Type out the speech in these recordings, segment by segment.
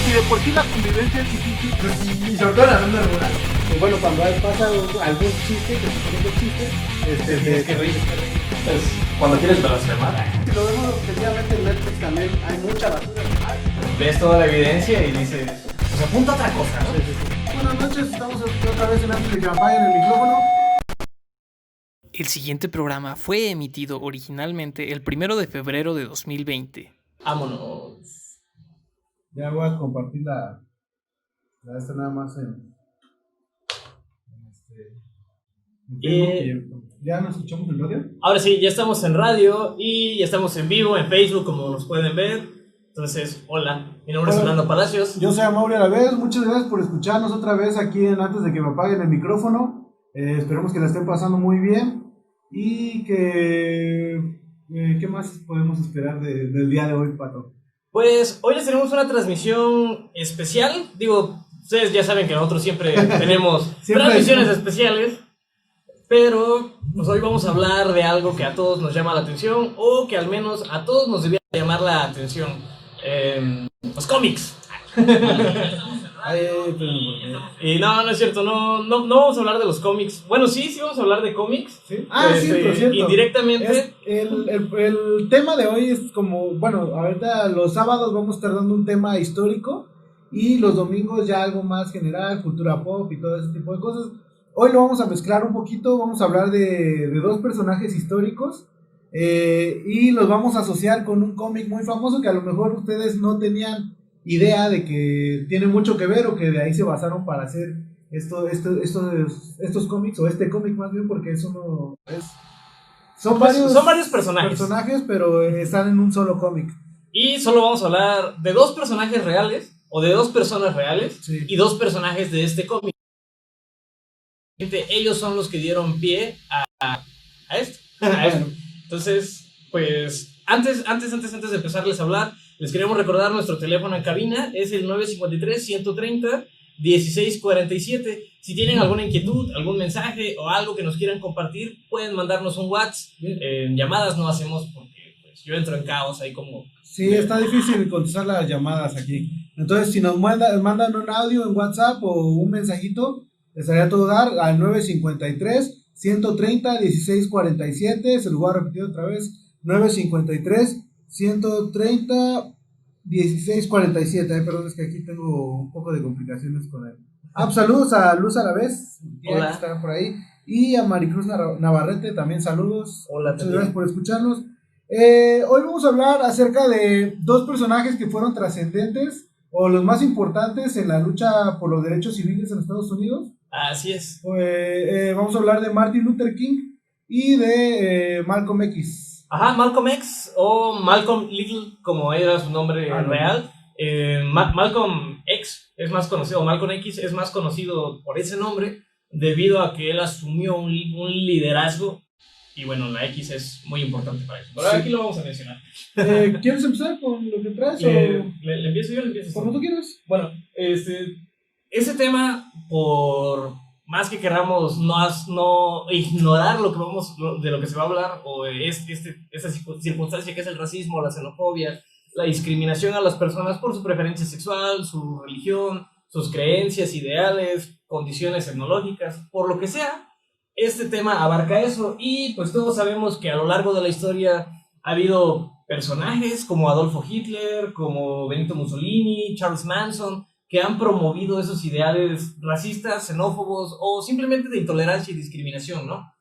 si de por sí la convivencia es difícil. Y sobre todo en la zona rural. Y bueno, cuando pasa algún chiste, que se pone un chiste, Tienes que reír. Pues, cuando quieres blasfemar, si lo vemos objetivamente en Netflix también hay mucha basura. ves toda la evidencia y dices, pues apunta a otra cosa, ¿no? Buenas noches, estamos otra vez en Antes de que me apaguen el micrófono. El siguiente programa fue emitido originalmente el 1 de febrero de 2020. Vámonos. Ya voy a compartir la esta nada más en Facebook. ¿Ya nos escuchamos en radio? Ahora sí, ya estamos en radio y ya estamos en vivo en Facebook, como nos pueden ver. Entonces, hola, mi nombre es Fernando Palacios. Yo soy Amaury a la vez. Muchas gracias por escucharnos otra vez aquí en Antes de que me apaguen el micrófono. Esperemos que la estén pasando muy bien y que ¿qué más podemos esperar del día de hoy, Pato? Pues hoy les tenemos una transmisión especial. Digo, ustedes ya saben que nosotros siempre tenemos transmisiones especiales, pero pues hoy vamos a hablar de algo que a todos nos llama la atención, o que al menos a todos nos debería llamar la atención. Los cómics. Y no es cierto, no vamos a hablar de los cómics. Bueno, sí vamos a hablar de cómics. ¿Sí? Cierto, cierto. Indirectamente. El tema de hoy es como, bueno, ahorita los sábados vamos a estar dando un tema histórico y los domingos ya algo más general, cultura pop y todo ese tipo de cosas. Hoy lo vamos a mezclar un poquito, vamos a hablar de dos personajes históricos y los vamos a asociar con un cómic muy famoso que a lo mejor ustedes no tenían idea de que tiene mucho que ver, o que de ahí se basaron para hacer estos cómics, o este cómic más bien, porque son varios personajes, pero están en un solo cómic. Y solo vamos a hablar de dos personajes reales, o de dos personas reales, sí, y dos personajes de este cómic. Ellos son los que dieron pie a esto. Entonces, pues, antes de empezarles a hablar, les queremos recordar nuestro teléfono en cabina, es el 953-130-1647. Si tienen alguna inquietud, algún mensaje o algo que nos quieran compartir, pueden mandarnos un WhatsApp. Llamadas no hacemos porque pues, yo entro en caos ahí como... Sí, está difícil contestar las llamadas aquí. Entonces, si nos mandan un audio en WhatsApp o un mensajito, estaría todo dar al 953-130-1647. Se lo voy a repetir otra vez, 953-130-1647. Perdón, es que aquí tengo un poco de complicaciones con él. Saludos a Luz a la vez, que está por ahí, y a Maricruz Navarrete, también saludos. Hola, muchas gracias por escucharnos. Hoy vamos a hablar acerca de dos personajes que fueron trascendentes, o los más importantes en la lucha por los derechos civiles en Estados Unidos. Así es. Vamos a hablar de Martin Luther King y de Malcolm X. Ajá, Malcolm X o Malcolm Little, como era su nombre real. Malcolm X es más conocido, o Malcolm X es más conocido por ese nombre, debido a que él asumió un liderazgo. Y bueno, la X es muy importante para eso. Pero aquí lo vamos a mencionar. ¿Quieres empezar con lo que traes? ¿Le empiezo yo o le empiezas tú? Como tú quieras. Bueno, ese tema, por más que queramos no ignorar de lo que se va a hablar, o esta circunstancia que es el racismo, la xenofobia, la discriminación a las personas por su preferencia sexual, su religión, sus creencias, ideales, condiciones etnológicas, por lo que sea, este tema abarca eso. Y pues todos sabemos que a lo largo de la historia ha habido personajes como Adolfo Hitler, como Benito Mussolini, Charles Manson, que han promovido esos ideales racistas, xenófobos o simplemente de intolerancia y discriminación, ¿no?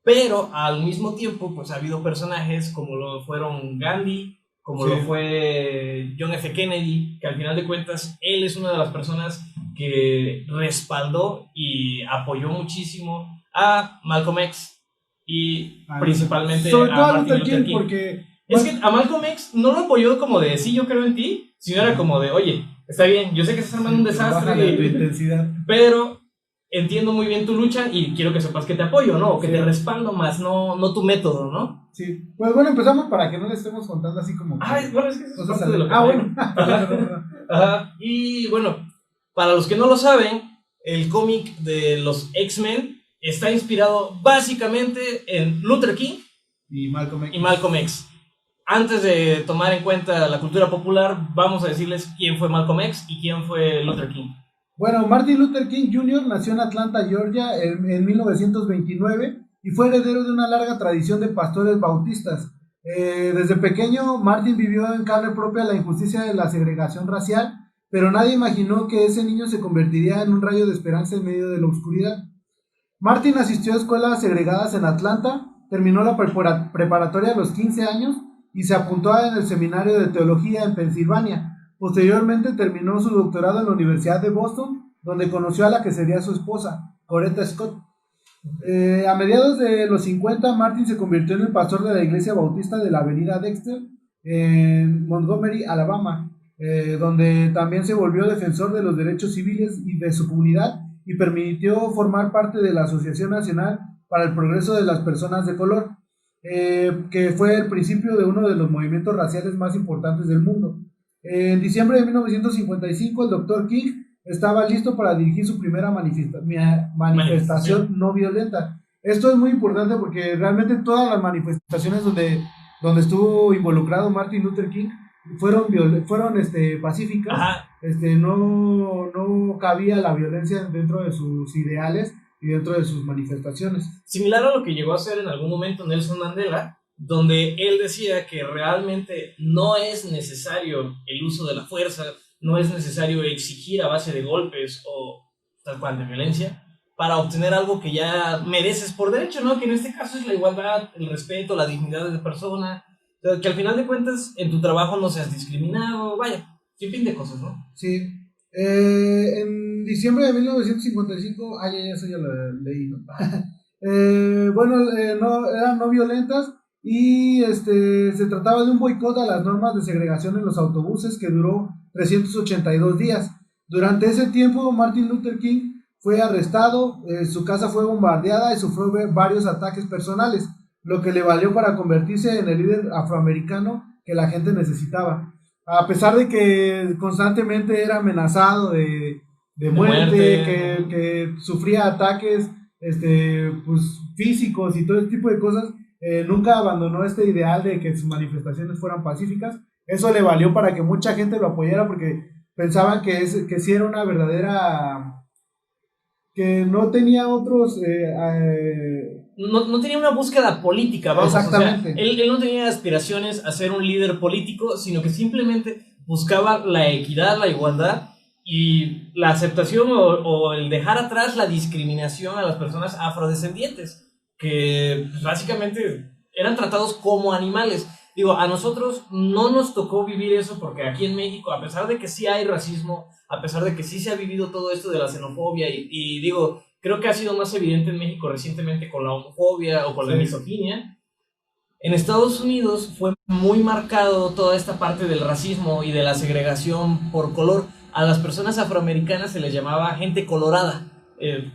Pero al mismo tiempo, pues ha habido personajes como lo fueron Gandhi, como lo fue John F. Kennedy, que al final de cuentas él es una de las personas que respaldó y apoyó muchísimo a Malcolm X y principalmente a Martin Luther King. Porque es que a Malcolm X no lo apoyó como de sí, yo creo en ti, sino era como de oye, está bien, yo sé que estás armando un desastre, tu intensidad, pero entiendo muy bien tu lucha y quiero que sepas que te apoyo, ¿no? O que te respaldo más, no tu método, ¿no? Sí, pues bueno, empezamos para que no le estemos contando así como... Bueno, es que eso es parte de lo que... bueno. Ajá. Y bueno, para los que no lo saben, el cómic de los X-Men está inspirado básicamente en Luther King y Malcolm X. antes de tomar en cuenta la cultura popular, vamos a decirles quién fue Malcolm X y quién fue Luther King. Bueno, Martin Luther King Jr. nació en Atlanta, Georgia, en 1929 y fue heredero de una larga tradición de pastores bautistas. Desde pequeño, Martin vivió en carne propia la injusticia de la segregación racial, pero nadie imaginó que ese niño se convertiría en un rayo de esperanza en medio de la oscuridad. Martin asistió a escuelas segregadas en Atlanta, terminó la preparatoria a los 15 años y se apuntó en el seminario de teología en Pensilvania. Posteriormente terminó su doctorado en la Universidad de Boston, donde conoció a la que sería su esposa, Coretta Scott. A mediados de los 50, Martin se convirtió en el pastor de la iglesia bautista de la avenida Dexter, en Montgomery, Alabama, donde también se volvió defensor de los derechos civiles y de su comunidad y permitió formar parte de la Asociación Nacional para el Progreso de las Personas de Color, que fue el principio de uno de los movimientos raciales más importantes del mundo. En diciembre de 1955, el Dr. King estaba listo para dirigir su primera manifestación no violenta. Esto es muy importante porque realmente todas las manifestaciones donde estuvo involucrado Martin Luther King fueron pacíficas. No cabía la violencia dentro de sus ideales y dentro de sus manifestaciones. Similar a lo que llegó a hacer en algún momento Nelson Mandela, donde él decía que realmente no es necesario el uso de la fuerza, no es necesario exigir a base de golpes o tal cual de violencia para obtener algo que ya mereces por derecho, ¿no? Que en este caso es la igualdad, el respeto, la dignidad de la persona, que al final de cuentas en tu trabajo no seas discriminado, vaya, sin fin de cosas, ¿no? Sí. En diciembre de 1955, eso ya lo leí, ¿no? Eran no violentas y se trataba de un boicot a las normas de segregación en los autobuses que duró 382 días. Durante ese tiempo, Martin Luther King fue arrestado, su casa fue bombardeada y sufrió varios ataques personales, lo que le valió para convertirse en el líder afroamericano que la gente necesitaba. A pesar de que constantemente era amenazado de muerte. Que sufría ataques físicos y todo ese tipo de cosas, nunca abandonó este ideal de que sus manifestaciones fueran pacíficas. Eso le valió para que mucha gente lo apoyara porque pensaban que sí era una verdadera... que no tenía otros... No tenía una búsqueda política, vamos. Exactamente. O sea, él no tenía aspiraciones a ser un líder político, sino que simplemente buscaba la equidad, la igualdad y la aceptación o el dejar atrás la discriminación a las personas afrodescendientes, que pues, básicamente eran tratados como animales. Digo, a nosotros no nos tocó vivir eso porque aquí en México, a pesar de que sí hay racismo, a pesar de que sí se ha vivido todo esto de la xenofobia y digo, creo que ha sido más evidente en México recientemente con la homofobia o con la misoginia. En Estados Unidos fue muy marcado toda esta parte del racismo y de la segregación por color. A las personas afroamericanas se les llamaba gente colorada,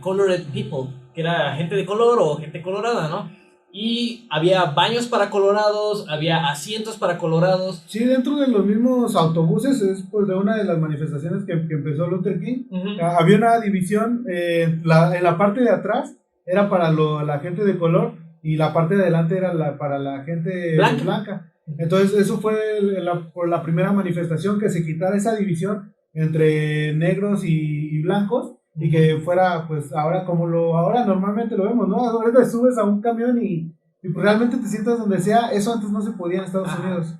colored people, que era gente de color o gente colorada, ¿no? Y había baños para colorados, había asientos para colorados. Sí, dentro de los mismos autobuses, es pues de una de las manifestaciones que empezó Luther King. Había una división, en la parte de atrás era para la gente de color y la parte de adelante era para la gente blanca. Entonces eso fue por la primera manifestación, que se quitara esa división entre negros y blancos. Y que fuera, pues, ahora como ahora normalmente lo vemos, ¿no? Ahorita subes a un camión y pues realmente te sientas donde sea. Eso antes no se podía en Estados Unidos.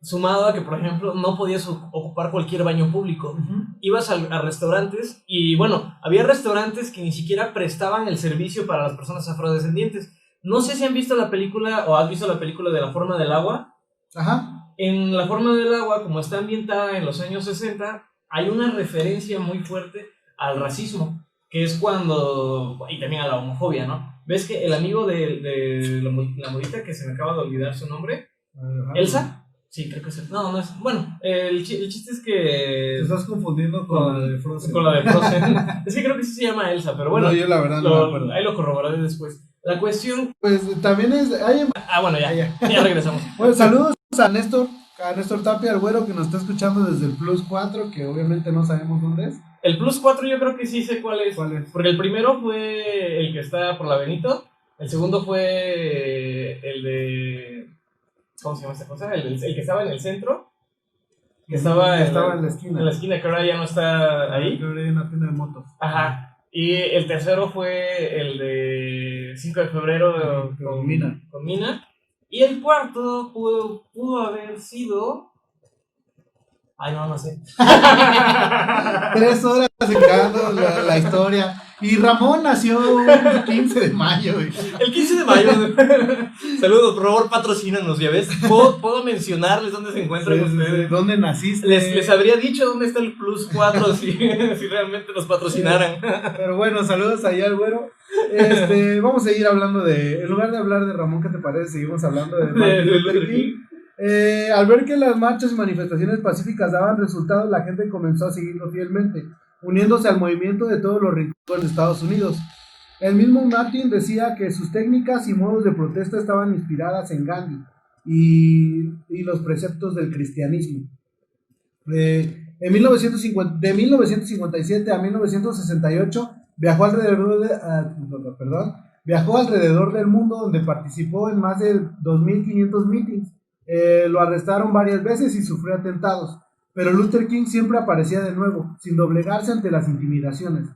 Sumado a que, por ejemplo, no podías ocupar cualquier baño público. Ibas a restaurantes y, bueno, había restaurantes que ni siquiera prestaban el servicio para las personas afrodescendientes. No sé si han visto la película o has visto la película de La Forma del Agua. Ajá. En La Forma del Agua, como está ambientada en los años 60, hay una referencia muy fuerte al racismo, que es cuando, y también a la homofobia, ¿no? ¿Ves que el amigo de la modita, que se me acaba de olvidar su nombre? ¿Elsa? Sí, creo que es. No es. Bueno, el chiste es que... Te estás confundiendo con la de Frozen. Con la de Frozen. Es que creo que sí se llama Elsa, pero bueno. No, yo la verdad no me acuerdo. Ahí lo corroboraré después. La cuestión... Pues también es... bueno, ya regresamos. Bueno, saludos a Néstor Tapia, el güero, que nos está escuchando desde el Plus 4, que obviamente no sabemos dónde es. El Plus 4 yo creo que sí sé cuál es. ¿Cuál es? Porque el primero fue el que está por la Benito. El segundo fue el de... ¿cómo se llama esta cosa? El que estaba en el centro. Que estaba en la esquina. En la esquina, que ahora ya no está ahí. Que ahora hay una tienda de motos. Ajá. Y el tercero fue el de 5 de febrero Con Mina. Con Mina. Y el cuarto pudo haber sido... Ay, no sé. 3 horas explicando la historia. Y Ramón nació el 15 de mayo. El 15 de mayo. Saludos, por favor, patrocínanos, ya ves. ¿Puedo mencionarles dónde se encuentran ustedes? ¿Dónde naciste? Les habría dicho dónde está el plus 4 si realmente nos patrocinaran. Pero bueno, saludos allá al güero. Vamos a seguir hablando en lugar de hablar de Ramón, ¿qué te parece? Seguimos hablando de Martin Luther King. Al ver que las marchas y manifestaciones pacíficas daban resultados, la gente comenzó a seguirlo fielmente, uniéndose al movimiento de todos los rincones de Estados Unidos. El mismo Martin decía que sus técnicas y modos de protesta estaban inspiradas en Gandhi y los preceptos del cristianismo. De 1957 a 1968 viajó alrededor del mundo, donde participó en más de 2.500 meetings. Lo arrestaron varias veces y sufrió atentados, pero Luther King siempre aparecía de nuevo, sin doblegarse ante las intimidaciones.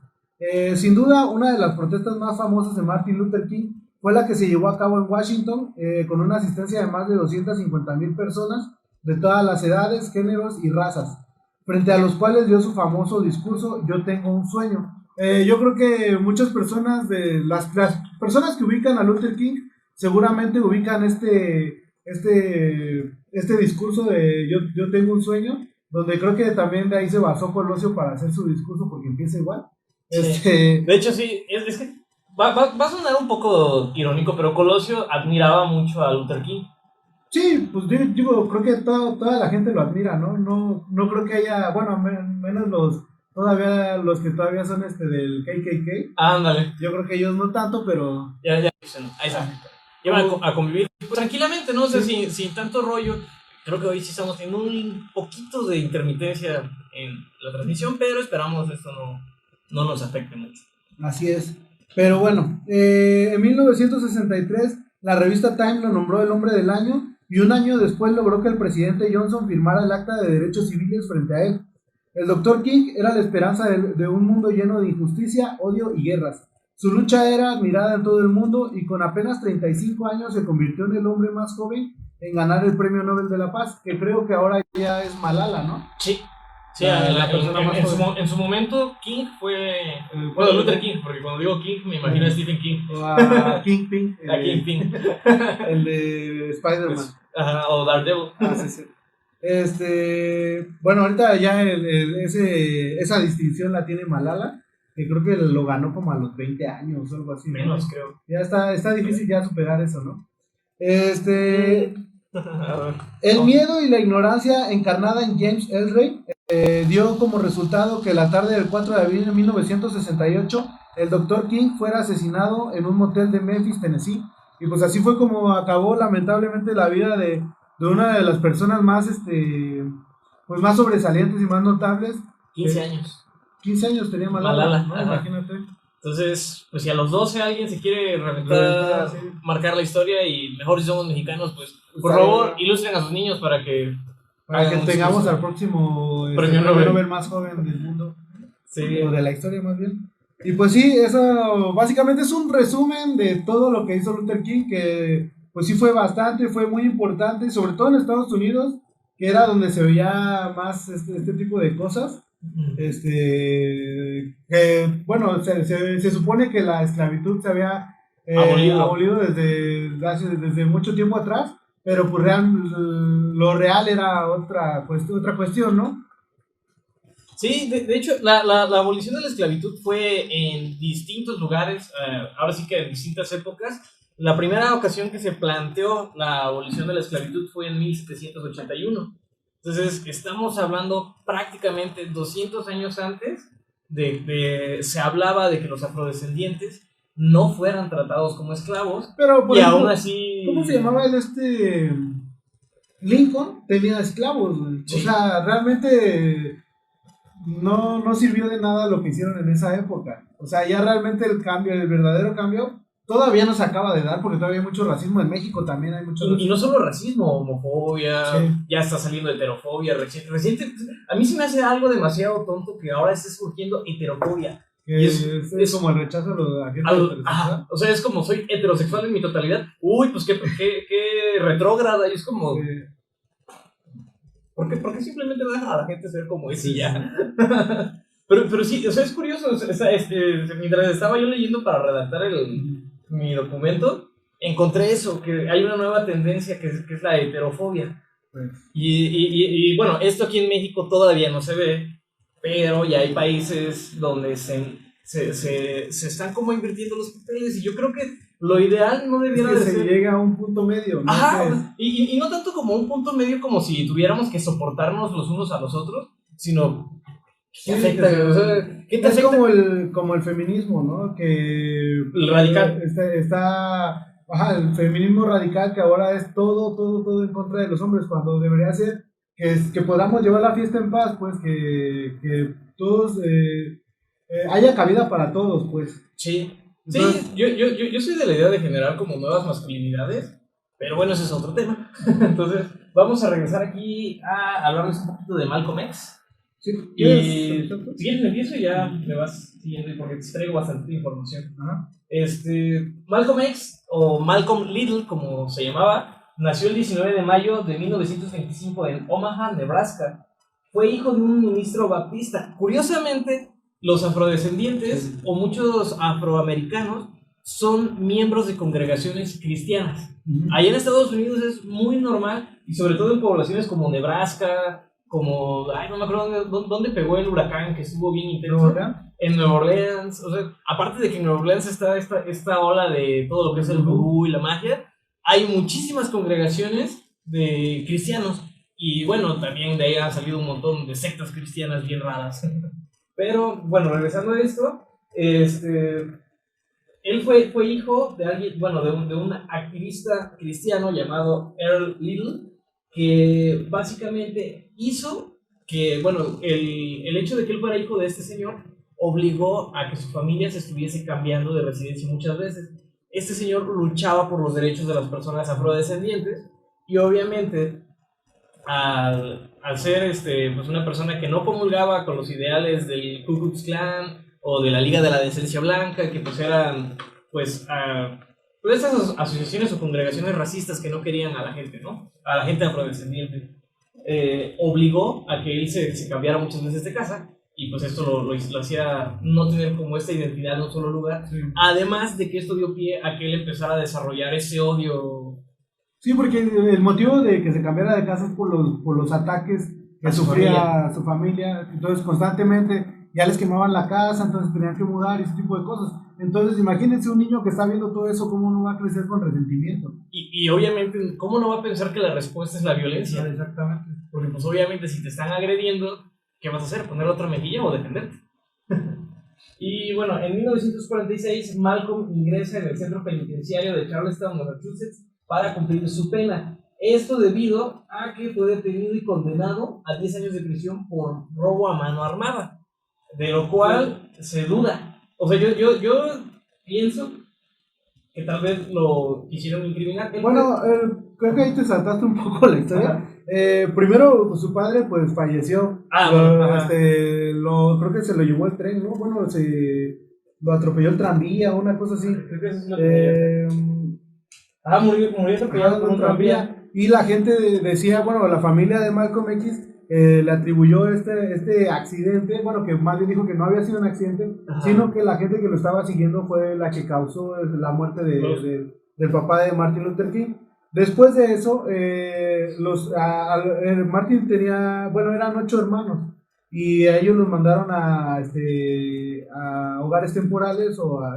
Sin duda, una de las protestas más famosas de Martin Luther King fue la que se llevó a cabo en Washington, con una asistencia de más de 250,000 personas de todas las edades, géneros y razas, frente a los cuales dio su famoso discurso "Yo tengo un sueño". Yo creo que muchas personas, las personas que ubican a Luther King, seguramente ubican este discurso de yo tengo un sueño, donde creo que también de ahí se basó Colosio para hacer su discurso, porque empieza igual. Sí. De hecho, sí, es que va a sonar un poco irónico, pero Colosio admiraba mucho a Luther King. Sí, pues digo, creo que toda la gente lo admira, ¿no? No creo que haya, bueno, menos los que todavía son del KKK. Ándale. Yo creo que ellos no tanto, pero... Ya, ahí está. Llevan a convivir pues, tranquilamente, ¿no? O sea, sin tanto rollo. Creo que hoy sí estamos teniendo un poquito de intermitencia en la transmisión, pero esperamos esto no nos afecte mucho. Así es. Pero bueno, en 1963 la revista Time lo nombró el hombre del año, y un año después logró que el presidente Johnson firmara el Acta de Derechos Civiles frente a él. El Dr. King era la esperanza de un mundo lleno de injusticia, odio y guerras. Su lucha era admirada en todo el mundo, y con apenas 35 años se convirtió en el hombre más joven en ganar el Premio Nobel de la Paz, que creo que ahora ya es Malala, ¿no? Sí. Sí, en su momento King fue... Bueno, Luther King, porque cuando digo King me imagino a Stephen King. O a Kingpin. A Kingpin. El de Spider-Man. O Daredevil. Sí. Bueno, ahorita ya esa distinción la tiene Malala, que creo que lo ganó como a los 20 años o algo así. Menos, ¿no? creo. Ya está difícil ya superar eso, ¿no? El miedo y la ignorancia encarnada en James Ellsworth dio como resultado que la tarde del 4 de abril de 1968 el Dr. King fuera asesinado en un motel de Memphis, Tennessee. Y pues así fue como acabó lamentablemente la vida de una de las personas más pues más sobresalientes y más notables. 15 años. 15 años tenía Malala, ¿no? Imagínate. Entonces, pues si a los 12 alguien se quiere reventar, sí, marcar la historia, y mejor si somos mexicanos, pues por favor ilustren a sus niños para que tengamos al próximo Premio Nobel más joven del mundo, sí, o de la historia más bien. Y pues sí, eso básicamente es un resumen de todo lo que hizo Luther King, que pues sí fue muy importante, sobre todo en Estados Unidos, que era donde se veía más este tipo de cosas. Bueno, se supone que la esclavitud se había abolido desde mucho tiempo atrás, pero pues lo real era otra cuestión, ¿no? Sí, de hecho, la abolición de la esclavitud fue en distintos lugares, ahora sí que en distintas épocas. La primera ocasión que se planteó la abolición de la esclavitud fue en 1781. Entonces, estamos hablando prácticamente 200 años antes se hablaba de que los afrodescendientes no fueran tratados como esclavos. Pero, por ejemplo, aún así... ¿Cómo se llamaba Lincoln tenía esclavos, güey. Sí. O sea, realmente no sirvió de nada lo que hicieron en esa época. O sea, ya realmente el verdadero cambio todavía no se acaba de dar porque todavía hay mucho racismo en México, también hay mucho Y racismo. no solo racismo, homofobia, Sí. ya está saliendo heterofobia, reciente, a mí se me hace algo demasiado tonto que ahora esté surgiendo heterofobia. Que Y es como el rechazo a la gente heterosexual. O sea, es como soy heterosexual en mi totalidad, uy, pues qué retrógrada, y es como, ¿por qué simplemente dejan a la gente ser como es y ya? Pero sí, o sea, es curioso, o sea, mientras estaba yo leyendo para redactar mi documento, encontré eso, que hay una nueva tendencia que es la heterofobia. Pues, Y bueno, esto aquí en México todavía no se ve, pero ya hay países donde se están como invirtiendo los papeles, y yo creo que lo ideal no es debiera que de se ser... llega a un punto medio, ¿no? Ajá, y no tanto como un punto medio como si tuviéramos que soportarnos los unos a los otros, sino... ¿Qué te afecta? O sea, ¿qué te Es afecta? como el feminismo, ¿no? Que El radical. Ajá, el feminismo radical que ahora es todo en contra de los hombres, cuando debería ser que podamos llevar la fiesta en paz, pues que todos haya cabida para todos, pues. Sí, Entonces, yo soy de la idea de generar como nuevas masculinidades, pero bueno, ese es otro tema. Entonces, vamos a regresar aquí a hablarles un poquito de Malcolm X. sí, Y ¿quieres? si quieres empiezo y ya me vas siguiendo porque te traigo bastante información. Ajá. Malcolm X, o Malcolm Little como se llamaba, nació el 19 de mayo de 1925 en Omaha, Nebraska. Fue hijo de un ministro baptista. Curiosamente, los afrodescendientes o muchos afroamericanos son miembros de congregaciones cristianas. Allá en Estados Unidos es muy normal, y sobre todo en poblaciones como Nebraska, como, no me acuerdo dónde pegó el huracán que estuvo bien intenso. En Nueva Orleans, o sea, aparte de que en Nueva Orleans está esta ola de todo lo que es el vudú y la magia, hay muchísimas congregaciones de cristianos, y bueno, también de ahí han salido un montón de sectas cristianas bien raras. Pero bueno, regresando a esto, él fue hijo de alguien, bueno, de un activista cristiano llamado Earl Little, que básicamente hizo que, bueno, el hecho de que él fuera hijo de este señor obligó a que su familia se estuviese cambiando de residencia muchas veces. Este señor luchaba por los derechos de las personas afrodescendientes, y obviamente al ser pues una persona que no comulgaba con los ideales del Ku Klux Klan o de la Liga de la Decencia Blanca, que pues eran pues estas asociaciones o congregaciones racistas que no querían a la gente, ¿no? A la gente afrodescendiente, obligó a que él se cambiara muchas veces de casa, y pues esto lo hacía no tener como esta identidad en un solo lugar. Sí. Además de que esto dio pie a que él empezara a desarrollar ese odio. Sí, porque el motivo de que se cambiara de casa es por los ataques que sufría su familia. Entonces constantemente ya les quemaban la casa, entonces tenían que mudar y ese tipo de cosas. Entonces imagínense un niño que está viendo todo eso, ¿cómo no va a crecer con resentimiento? Y obviamente, ¿cómo no va a pensar que la respuesta es la violencia? Sí, exactamente. Porque pues obviamente si te están agrediendo, ¿qué vas a hacer? ¿Poner otra mejilla o defenderte? Y bueno, en 1946 Malcolm ingresa en el centro penitenciario de Charlestown, Massachusetts, para cumplir su pena. Esto debido a que fue detenido y condenado a 10 años de prisión por robo a mano armada, de lo cual se duda. O sea, yo pienso que tal vez lo quisieron incriminar. Bueno, creo que ahí te saltaste un poco la historia. Primero, su padre pues falleció. Creo que se lo llevó el tren, ¿no? Bueno, lo atropelló el tranvía, una cosa así. Creo que eso es lo que murió atropellado por un tranvía. Y la gente decía, bueno, la familia de Malcolm X le atribuyó este accidente, bueno, que más bien dijo que no había sido un accidente, sino que la gente que lo estaba siguiendo fue la que causó la muerte del papá de Martin Luther King. Después de eso, Martin tenía, bueno, eran 8 hermanos, y a ellos los mandaron a hogares temporales o a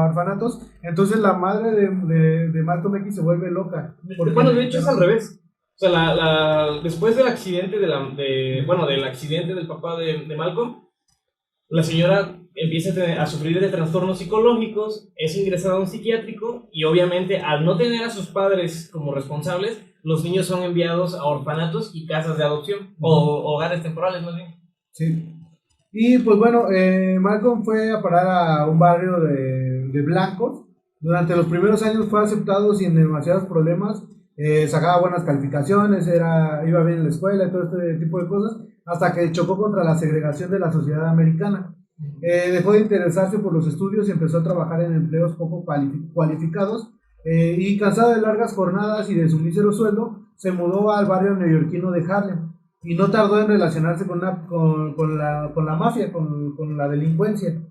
orfanatos. Entonces la madre de Malcolm X se vuelve loca. Bueno, de hecho es al revés. O sea, después del accidente del accidente del papá de Malcolm, la señora empieza a sufrir de trastornos psicológicos, es ingresada a un psiquiátrico, y obviamente al no tener a sus padres como responsables, los niños son enviados a orfanatos y casas de adopción, o hogares temporales más bien. Sí. Y pues bueno, Malcolm fue a parar a un barrio de blancos. Durante los primeros años fue aceptado sin demasiados problemas, sacaba buenas calificaciones, iba bien en la escuela y todo este tipo de cosas, hasta que chocó contra la segregación de la sociedad americana. Dejó de interesarse por los estudios y empezó a trabajar en empleos poco cualificados, y cansado de largas jornadas y de su mísero sueldo, se mudó al barrio neoyorquino de Harlem y no tardó en relacionarse con la mafia, con la delincuencia.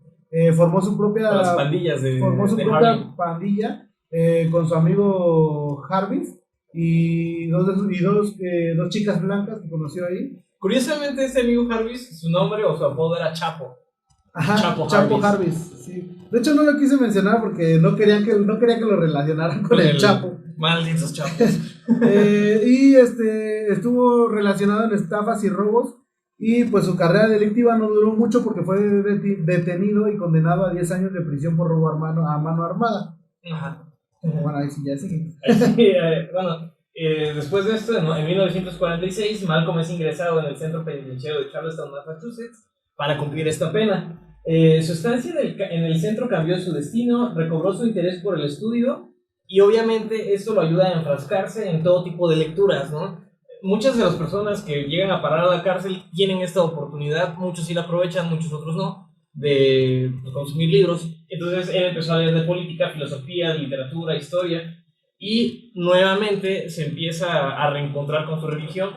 Formó su propia, Con las pandillas formó su de propia Harlem. pandilla, con su amigo Jarvis y dos chicas blancas que conoció ahí. Curiosamente, este amigo Jarvis, su nombre o su apodo era Chapo. Ajá, Chapo Chapo Jarvis. sí. De hecho no lo quise mencionar porque no quería que lo relacionaran con el Chapo. Malditos chapos. Y estuvo relacionado en estafas y robos, y pues su carrera delictiva no duró mucho porque fue detenido y condenado a 10 años de prisión por robo a mano armada. Ajá. Bueno, ahí sí ya sigue. Así, bueno, después de esto, en 1946, Malcolm es ingresado en el centro penitenciario de Charlestown, Massachusetts, para cumplir esta pena. Su estancia en el centro cambió su destino, recobró su interés por el estudio, y obviamente esto lo ayuda a enfrascarse en todo tipo de lecturas, ¿no? Muchas de las personas que llegan a parar a la cárcel tienen esta oportunidad, muchos sí la aprovechan, muchos otros no, de consumir libros. Entonces él empezó a leer de política, filosofía, literatura, historia, y nuevamente se empieza a reencontrar con su religión.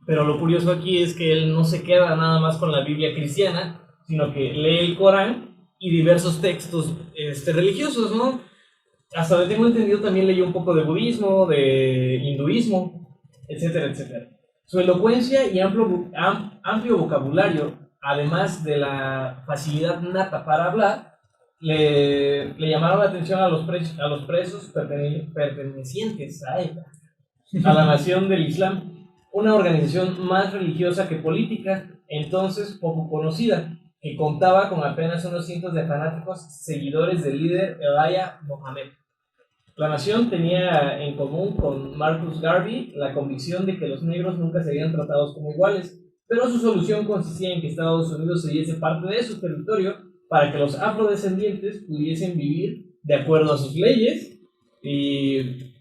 Pero lo curioso aquí es que él no se queda nada más con la Biblia cristiana, sino que lee el Corán y diversos textos religiosos, ¿no? Hasta donde tengo entendido también leyó un poco de budismo, de hinduismo, etcétera, etcétera. Su elocuencia y amplio vocabulario, además de la facilidad nata para hablar, le llamaron la atención a los presos pertenecientes a la nación del Islam, una organización más religiosa que política, entonces poco conocida, que contaba con apenas unos cientos de fanáticos seguidores del líder Elijah Muhammad. La nación tenía en común con Marcus Garvey la convicción de que los negros nunca serían tratados como iguales, pero su solución consistía en que Estados Unidos cediese parte de su territorio para que los afrodescendientes pudiesen vivir de acuerdo a sus leyes, y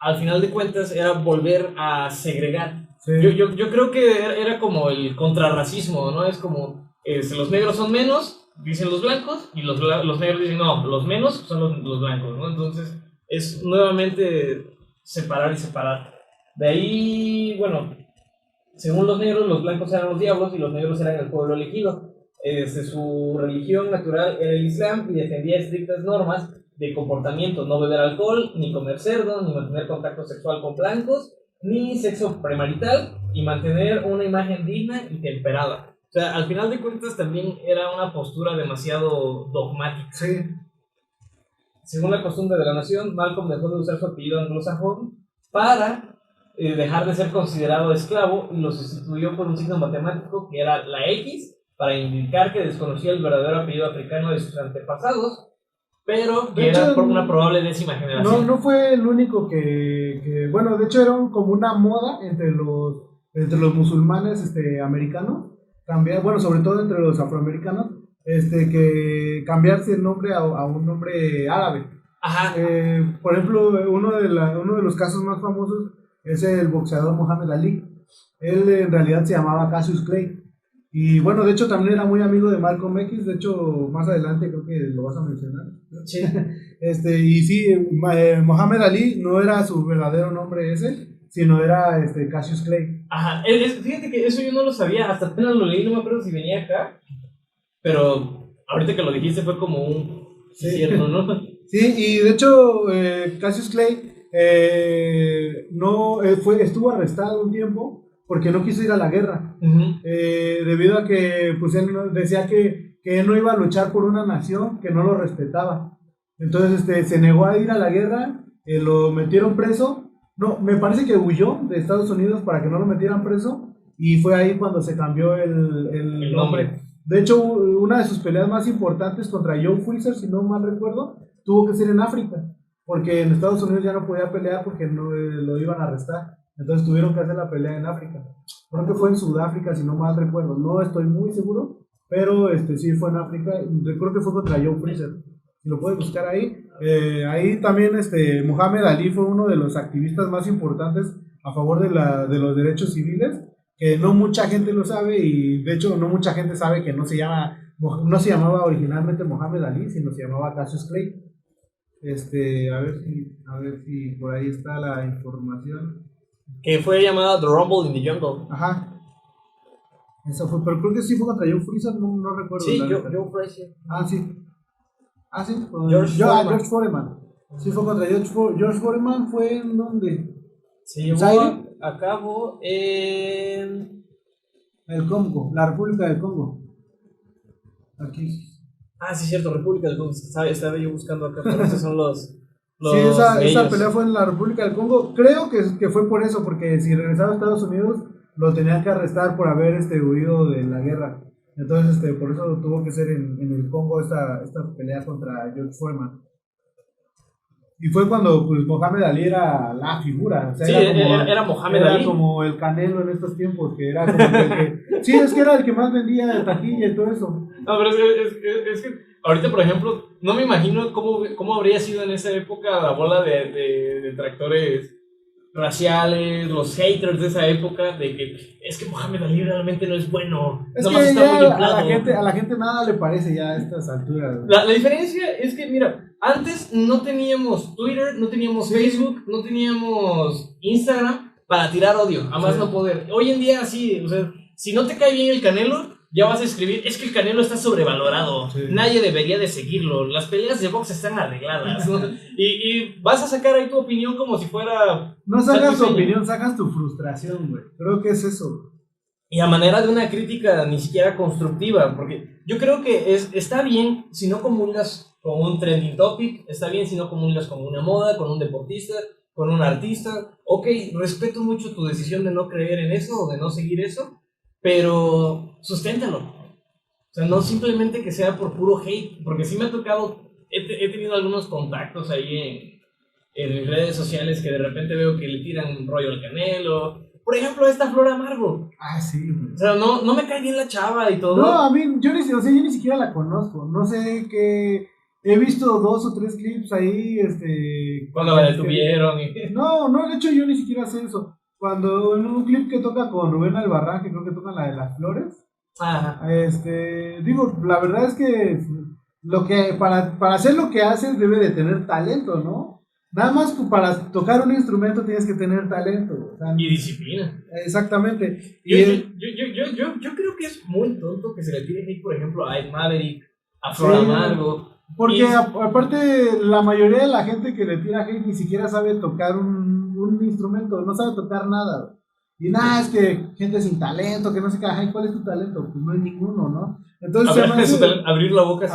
al final de cuentas era volver a segregar. Sí. Yo creo que era como el contrarracismo, ¿no? Es como, los negros son menos, dicen los blancos, y los negros dicen, no, los menos son los blancos, ¿no? Entonces es nuevamente separar y separar. De ahí, bueno, según los negros, los blancos eran los diablos y los negros eran el pueblo elegido. Su religión natural era el Islam y defendía estrictas normas de comportamiento: no beber alcohol, ni comer cerdo, ni mantener contacto sexual con blancos, ni sexo premarital, y mantener una imagen digna y temperada. O sea, al final de cuentas también era una postura demasiado dogmática. Sí. Según la costumbre de la nación, Malcolm dejó de usar su apellido anglosajón para dejar de ser considerado esclavo, y lo sustituyó por un signo matemático que era la X, para indicar que desconocía el verdadero apellido africano de sus antepasados, pero que era por una probable décima generación. No fue el único bueno, de hecho era como una moda entre los musulmanes americanos, cambiar, bueno, sobre todo entre los afroamericanos, que cambiarse el nombre a un nombre árabe. Ajá. Por ejemplo, uno de los casos más famosos es el boxeador Muhammad Ali. Él en realidad se llamaba Cassius Clay. Y bueno, de hecho también era muy amigo de Malcolm X. De hecho, más adelante creo que lo vas a mencionar. Sí. Y sí, Muhammad Ali no era su verdadero nombre ese, sino era Cassius Clay. Ajá. Fíjate que eso yo no lo sabía, hasta apenas lo leí, no me acuerdo si venía acá, pero ahorita que lo dijiste fue como un cierto, ¿no? Sí, y de hecho Cassius Clay estuvo arrestado un tiempo porque no quiso ir a la guerra. Uh-huh. Debido a que pues él decía que él no iba a luchar por una nación que no lo respetaba. Entonces se negó a ir a la guerra, lo metieron preso. No, me parece que huyó de Estados Unidos para que no lo metieran preso, y fue ahí cuando se cambió el nombre. De hecho, una de sus peleas más importantes contra Joe Frazier, si no mal recuerdo, tuvo que ser en África, porque en Estados Unidos ya no podía pelear porque no lo iban a arrestar. Entonces tuvieron que hacer la pelea en África. Creo que fue en Sudáfrica, si no mal recuerdo. No estoy muy seguro, pero sí fue en África. Recuerdo que fue contra Joe Frazier. Si lo puedes buscar ahí. Ahí también Muhammad Ali fue uno de los activistas más importantes a favor de los derechos civiles, que no mucha gente lo sabe, y de hecho no mucha gente sabe que no se llamaba originalmente Muhammad Ali, sino se llamaba Cassius Clay. A ver si por ahí está la información. Que fue llamada The Rumble in the Jungle. Ajá. Eso fue, pero creo que sí fue contra Joe Frazier, no recuerdo. Sí, Joe Frazier. Ah, sí. Ah, sí. George Foreman. Sí, fue contra George Foreman. ¿Fue en dónde? Se llevó a cabo en el Congo, la República del Congo. Aquí. Ah, sí, cierto, República del Congo. Estaba yo buscando acá, pero esos son los sí, esa pelea fue en la República del Congo. Creo que fue por eso, porque si regresaba a Estados Unidos lo tenían que arrestar por haber huido de la guerra. Entonces, por eso tuvo que ser en el Congo esta pelea contra George Foreman. Y fue cuando pues Mohamed Ali era la figura. O sea, sí, era Mohamed Ali. Era como el Canelo en estos tiempos, que era como el que... Sí, es que era el que más vendía de taquilla y todo eso. No, pero es que ahorita, por ejemplo, no me imagino cómo habría sido en esa época la bola de detractores raciales, los haters de esa época, de que es que Mohamed Ali realmente no es bueno. Es que ya a la gente nada le parece ya a estas alturas. La diferencia es que, mira, antes no teníamos Twitter, no teníamos Facebook, no teníamos Instagram para tirar odio, a más no poder. Hoy en día sí, o sea, si no te cae bien el Canelo, ya vas a escribir, es que el Canelo está sobrevalorado, nadie debería de seguirlo, las peleas de box están arregladas, ¿no? y vas a sacar ahí tu opinión como si fuera... No sacas tu opinión, sacas tu frustración, güey, creo que es eso. Y a manera de una crítica ni siquiera constructiva, porque yo creo que está bien si no comulgas con un trending topic, está bien si no comulgas con una moda, con un deportista, con un artista, ok, respeto mucho tu decisión de no creer en eso o de no seguir eso, pero susténtalo. O sea, no simplemente que sea por puro hate, porque sí me ha tocado, he tenido algunos contactos ahí en redes sociales que de repente veo que le tiran un rollo al Canelo. Por ejemplo, esta Flor Amargo. Ah, sí, güey. O sea, no me cae bien la chava y todo. No, a mí, yo ni siquiera la conozco. No sé qué... He visto 2 o 3 clips ahí, cuando la detuvieron. No, de hecho yo ni siquiera sé eso. Cuando en un clip que toca con Rubén Albarrán, que creo que toca la de las flores. Ajá. Digo, la verdad es que para hacer lo que haces debe de tener talento, ¿no? Nada más para tocar un instrumento tienes que tener talento. O sea, y disciplina. Exactamente. Yo creo que es muy tonto que se le tire hate, por ejemplo, a Ed Maverick, a Flor Amargo. Porque aparte la mayoría de la gente que le tira hate ni siquiera sabe tocar un instrumento, no sabe tocar nada. Y nada, es que gente sin talento, que no sé qué, ay, ¿cuál es tu talento? Pues no hay ninguno, ¿no? Entonces abrir la boca,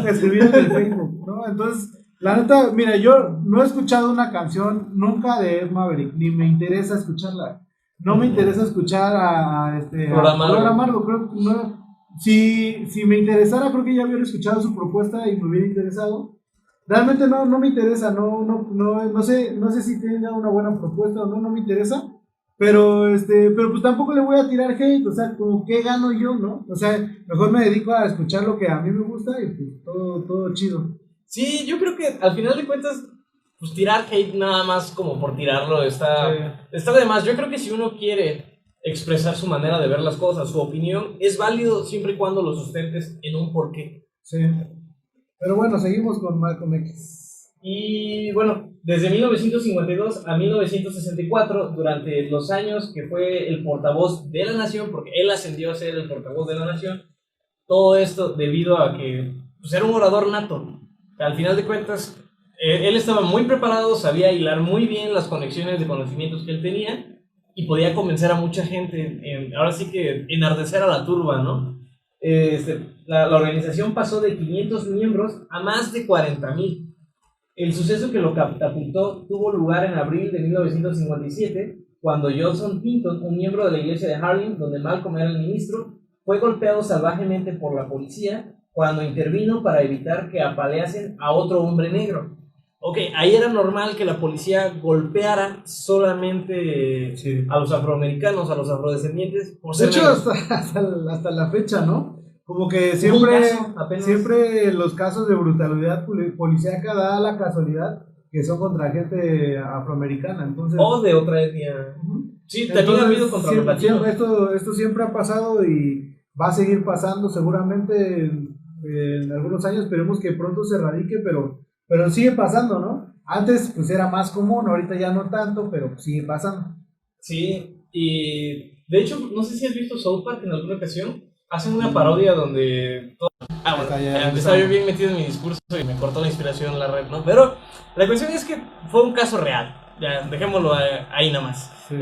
escribir en el Facebook, ¿no? Entonces, la neta, mira, yo no he escuchado una canción nunca de Ed Maverick, ni me interesa escucharla. No me interesa escuchar a Flor Amargo, creo que no. Si me interesara, creo que ya hubiera escuchado su propuesta y me hubiera interesado. Realmente no me interesa, no sé si tenga una buena propuesta o no me interesa. Pero pues tampoco le voy a tirar hate, o sea, como qué gano yo, ¿no? O sea, mejor me dedico a escuchar lo que a mí me gusta y pues todo chido. Sí, yo creo que al final de cuentas, pues tirar hate nada más como por tirarlo está de más. Yo creo que si uno quiere expresar su manera de ver las cosas, su opinión, es válido siempre y cuando lo sustentes en un porqué. Sí. Pero bueno, seguimos con Malcolm X. Y bueno, desde 1952 a 1964, durante los años que fue el portavoz de la nación, porque él ascendió a ser el portavoz de la nación, todo esto debido a que pues, era un orador nato. Al final de cuentas, él estaba muy preparado, sabía hilar muy bien las conexiones de conocimientos que él tenía y podía convencer a mucha gente, ahora sí que enardecer a la turba, ¿no? La organización pasó de 500 miembros a más de 40,000. El suceso que lo catapultó tuvo lugar en abril de 1957, cuando Johnson Hinton, un miembro de la iglesia de Harlem, donde Malcolm era el ministro, fue golpeado salvajemente por la policía cuando intervino para evitar que apaleasen a otro hombre negro. Ok, ahí era normal que la policía golpeara solamente a los afroamericanos, a los afrodescendientes. Por De ser hecho, negros. hasta la fecha, ¿no? Como que Hubo un caso apenas. siempre los casos de brutalidad policíaca da la casualidad que son contra gente afroamericana, entonces... O de otra etnia. Sí, también ha habido contra los latinos. Esto siempre ha pasado y va a seguir pasando seguramente en algunos años. Esperemos que pronto se erradique, pero sigue pasando, ¿no? Antes pues era más común, ahorita ya no tanto, pero sigue pasando. Sí, y de hecho, no sé si has visto South Park en alguna ocasión. Hacen una parodia donde... estaba yo bien metido en mi discurso y me cortó la inspiración la red, ¿no? Pero la cuestión es que fue un caso real. Ya, dejémoslo ahí nada más. Sí.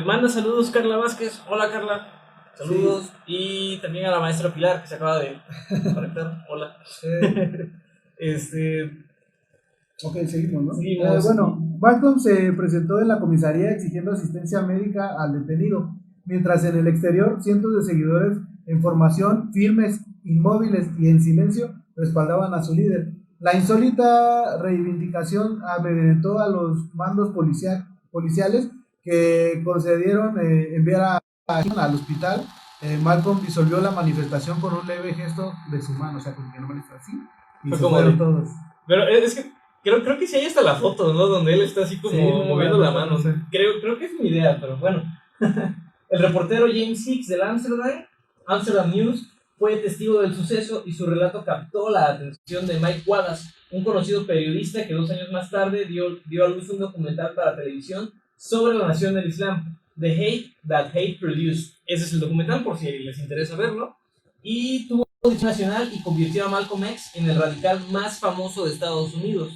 Manda saludos Carla Vázquez. Hola Carla. Saludos. Sí. Y también a la maestra Pilar que se acaba de conectar. Hola. Ok, seguimos, ¿no? Seguimos. Bueno, Malcolm se presentó en la comisaría exigiendo asistencia médica al detenido, mientras en el exterior cientos de seguidores en formación, firmes, inmóviles y en silencio respaldaban a su líder. La insólita reivindicación amedrentó a los mandos policiales que concedieron enviar al hospital. Malcolm disolvió la manifestación con un leve gesto de su mano, o sea, como que no manifestó así, y se fueron todos. Pero es que creo que sí hay hasta la foto, ¿no? Donde él está así como moviendo la mano. No sé. Creo que es mi idea, pero bueno. El reportero James Hicks del Amsterdam News fue testigo del suceso y su relato captó la atención de Mike Wallace, un conocido periodista que 2 años más tarde dio a luz un documental para televisión sobre la nación del Islam, The Hate That Hate Produced. Ese es el documental por si les interesa verlo. Y tuvo audición nacional y convirtió a Malcolm X en el radical más famoso de Estados Unidos.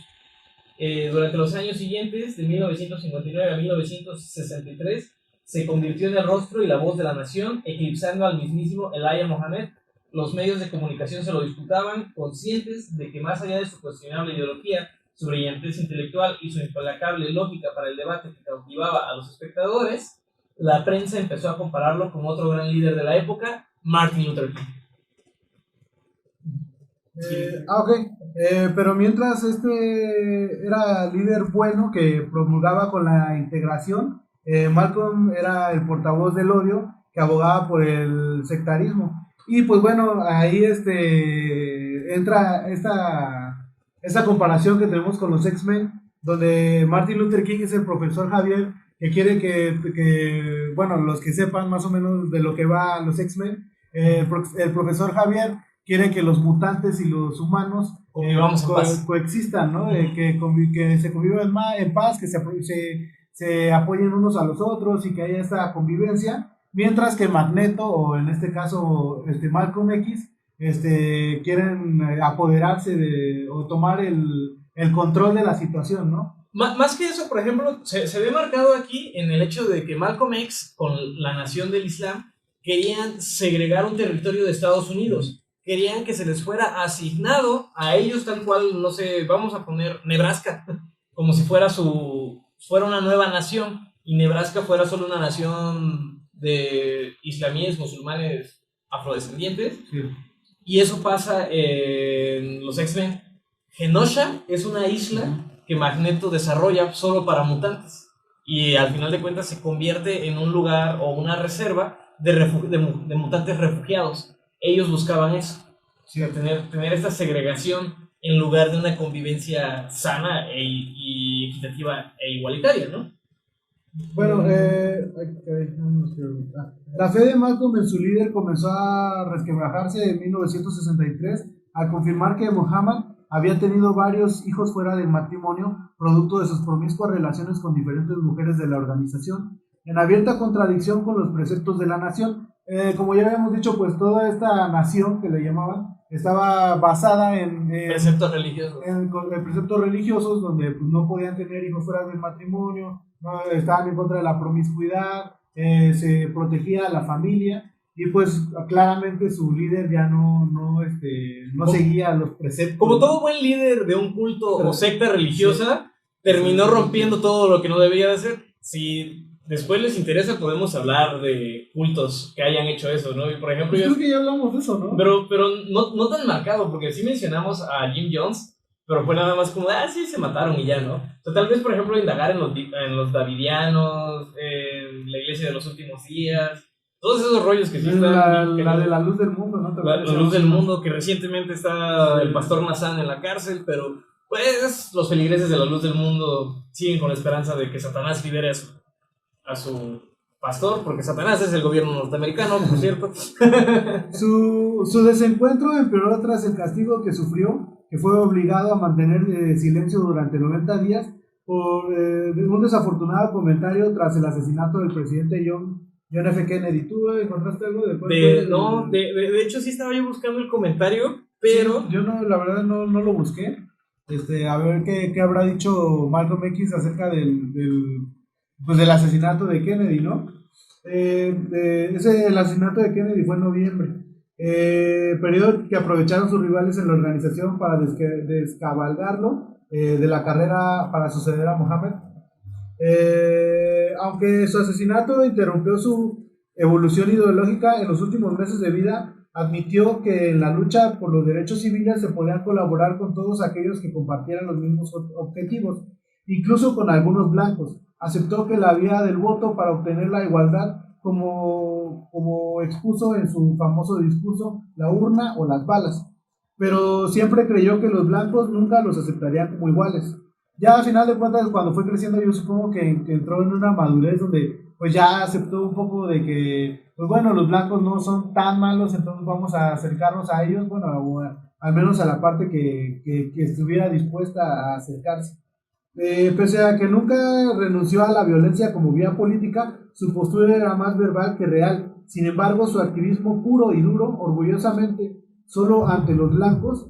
Durante los años siguientes, de 1959 a 1963, se convirtió en el rostro y la voz de la nación, eclipsando al mismísimo Elijah Muhammad. Los medios de comunicación se lo disputaban, conscientes de que más allá de su cuestionable ideología, su brillantez intelectual y su implacable lógica para el debate que cautivaba a los espectadores, la prensa empezó a compararlo con otro gran líder de la época, Martin Luther King. Ok, pero mientras era líder bueno que promulgaba con la integración, Malcolm era el portavoz del odio que abogaba por el sectarismo. Y pues bueno, ahí entra esta comparación que tenemos con los X-Men, donde Martin Luther King es el profesor Javier, que quiere que bueno, los que sepan más o menos de lo que va los X-Men, el profesor Javier quiere que los mutantes y los humanos coexistan, ¿no? Que se convivan en paz, que se apoyen unos a los otros y que haya esta convivencia. Mientras que Magneto, o en este caso Malcolm X, quieren apoderarse o tomar el control de la situación, ¿no? Más que eso, por ejemplo, se ve marcado aquí en el hecho de que Malcolm X, con la nación del Islam, querían segregar un territorio de Estados Unidos. Querían que se les fuera asignado a ellos tal cual, no sé, vamos a poner Nebraska, como si fuera una nueva nación, y Nebraska fuera solo una nación de islamíes, musulmanes, afrodescendientes. Sí. Y eso pasa en los X-Men. Genosha es una isla que Magneto desarrolla solo para mutantes, y al final de cuentas se convierte en un lugar o una reserva de mutantes refugiados. Ellos buscaban eso, sí, tener esta segregación en lugar de una convivencia sana y equitativa e igualitaria, ¿no? Bueno, la fe de Malcolm en su líder comenzó a resquebrajarse en 1963 al confirmar que Muhammad había tenido varios hijos fuera del matrimonio, producto de sus promiscuas relaciones con diferentes mujeres de la organización, en abierta contradicción con los preceptos de la nación. Como ya habíamos dicho, pues toda esta nación que le llamaban estaba basada en preceptos religiosos. En preceptos religiosos, donde pues, no podían tener hijos fuera del matrimonio, no, estaban en contra de la promiscuidad, se protegía a la familia, y pues claramente su líder ya no seguía los preceptos. Como todo buen líder de un culto o secta religiosa, terminó rompiendo todo lo que no debía de hacer. Si después les interesa, podemos hablar de cultos que hayan hecho eso, ¿no? Y por ejemplo, creo que ya hablamos de eso, ¿no? Pero no tan marcado, porque sí mencionamos a Jim Jones, pero fue nada más como, sí, se mataron y ya, ¿no? O sea, tal vez, por ejemplo, indagar en los davidianos, en la iglesia de los últimos días, todos esos rollos que sí están... La de la luz del mundo, ¿no? La luz del mundo, que recientemente está el pastor Nazán en la cárcel, pero pues los feligreses de la luz del mundo siguen con la esperanza de que Satanás libere a su pastor, porque Satanás es el gobierno norteamericano, por cierto. Su desencuentro empeoró tras el castigo que sufrió, que fue obligado a mantener silencio durante 90 días por un desafortunado comentario tras el asesinato del presidente John F. Kennedy. ¿Tú encontraste algo de No, de hecho sí estaba yo buscando el comentario, pero... Sí, yo no, la verdad no lo busqué. A ver qué habrá dicho Malcolm X acerca del asesinato de Kennedy, ¿no? El asesinato de Kennedy fue en noviembre, periodo que aprovecharon sus rivales en la organización para descabalgarlo de la carrera para suceder a Mohammed. Aunque su asesinato interrumpió su evolución ideológica en los últimos meses de vida, admitió que en la lucha por los derechos civiles se podía colaborar con todos aquellos que compartieran los mismos objetivos, incluso con algunos blancos. Aceptó que la vía del voto para obtener la igualdad, como expuso en su famoso discurso, la urna o las balas, pero siempre creyó que los blancos nunca los aceptarían como iguales. Ya a final de cuentas, cuando fue creciendo, yo supongo que entró en una madurez donde pues ya aceptó un poco de que, pues bueno, los blancos no son tan malos, entonces vamos a acercarnos a ellos, bueno, al menos a la parte que estuviera dispuesta a acercarse. Pese a que nunca renunció a la violencia como vía política, su postura era más verbal que real. Sin embargo, su activismo puro y duro, orgullosamente solo ante los blancos,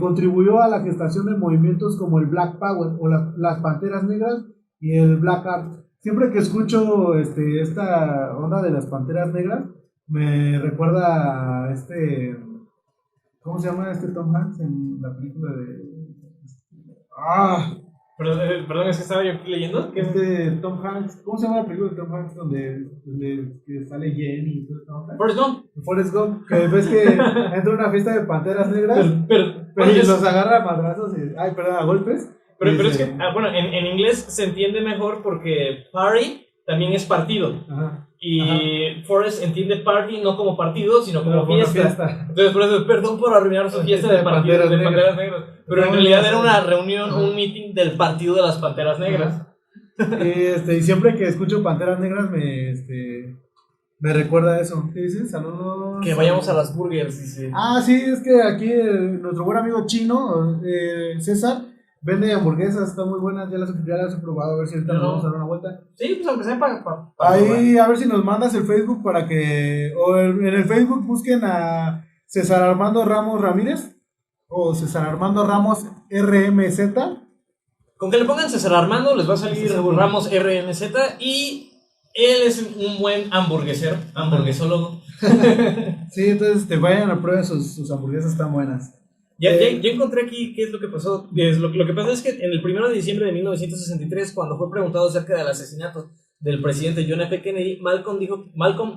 contribuyó a la gestación de movimientos como el Black Power o las Panteras Negras y el Black Art. Siempre que escucho esta onda de las Panteras Negras, me recuerda a ¿cómo se llama Tom Hanks en la película de... Perdón, es que estaba yo aquí leyendo. Tom Hanks, ¿cómo se llama la película de Tom Hanks donde que sale Jenny y todo esto? Forrest Gump. Que ves que entra a una fiesta de Panteras Negras, pero y los agarra a madrazos a golpes. Pero es que, bueno, en inglés se entiende mejor porque party también es partido. Ajá. Y Forrest entiende party no como partido, sino como fiesta. Entonces, por eso, perdón por arruinar su fiesta de Panteras Negras. Pero en realidad era una reunión, un meeting del partido de las Panteras Negras. Y siempre que escucho Panteras Negras me recuerda eso. ¿Qué dices? Saludos. Que vayamos a las burgers, dice. Sí, es que aquí nuestro buen amigo chino, César, vende hamburguesas, están muy buenas, ya las he probado, a ver si ahorita nos vamos a dar una vuelta. Sí, pues aunque sea para ahí, a ver si nos mandas el Facebook para que, o en el Facebook busquen a César Armando Ramos Ramírez, o César Armando Ramos RMZ. Con que le pongan César Armando les va a salir Ramos RMZ y él es un buen hamburguesólogo. Sí, entonces vayan a prueben sus hamburguesas, están buenas. Ya encontré aquí qué es lo que pasó. Lo que pasa es que en el 1 de diciembre de 1963, cuando fue preguntado acerca del asesinato del presidente John F. Kennedy, Malcolm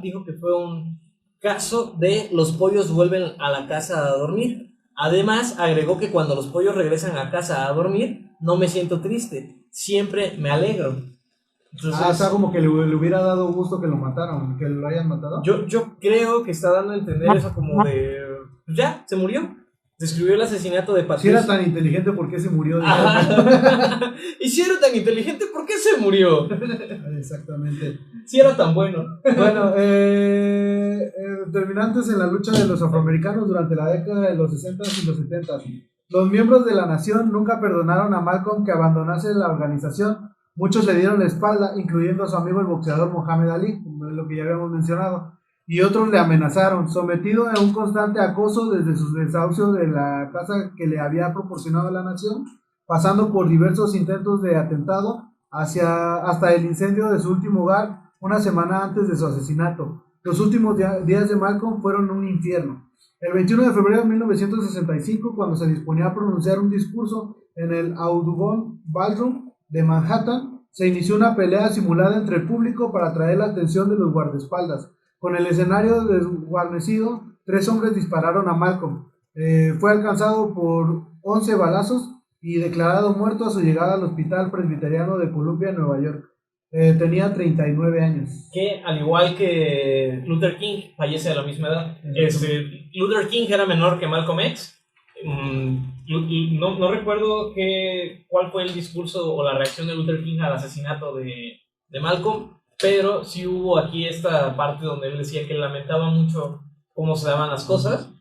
dijo que fue un caso de los pollos vuelven a la casa a dormir. Además, agregó que cuando los pollos regresan a casa a dormir, no me siento triste, siempre me alegro. Entonces, o sea, como que le hubiera dado gusto que lo mataron, que lo hayan matado. Yo creo que está dando a entender eso como de... Ya, se murió. Describió el asesinato de Patricio. Si era tan inteligente, ¿por qué se murió? Y si era tan inteligente, ¿por qué se murió? Exactamente. Si era tan bueno. Bueno, determinantes en la lucha de los afroamericanos durante la década de los 60s y los 70s. Los miembros de la nación nunca perdonaron a Malcolm que abandonase la organización. Muchos le dieron la espalda, incluyendo a su amigo el boxeador Muhammad Ali, lo que ya habíamos mencionado. Y otros le amenazaron, sometido a un constante acoso desde su desahucio de la casa que le había proporcionado la nación, pasando por diversos intentos de atentado hasta el incendio de su último hogar una semana antes de su asesinato. Los últimos días de Malcolm fueron un infierno. El 21 de febrero de 1965, cuando se disponía a pronunciar un discurso en el Audubon Ballroom de Manhattan, se inició una pelea simulada entre el público para atraer la atención de los guardaespaldas. Con el escenario desguarnecido, 3 hombres dispararon a Malcolm. Fue alcanzado por 11 balazos, y declarado muerto a su llegada al Hospital Presbiteriano de Columbia, Nueva York. Tenía 39 años. Que al igual que Luther King, fallece a la misma edad. Luther King era menor que Malcolm X. No recuerdo cuál fue el discurso o la reacción de Luther King al asesinato de Malcolm, pero sí hubo aquí esta parte donde él decía que lamentaba mucho cómo se daban las cosas,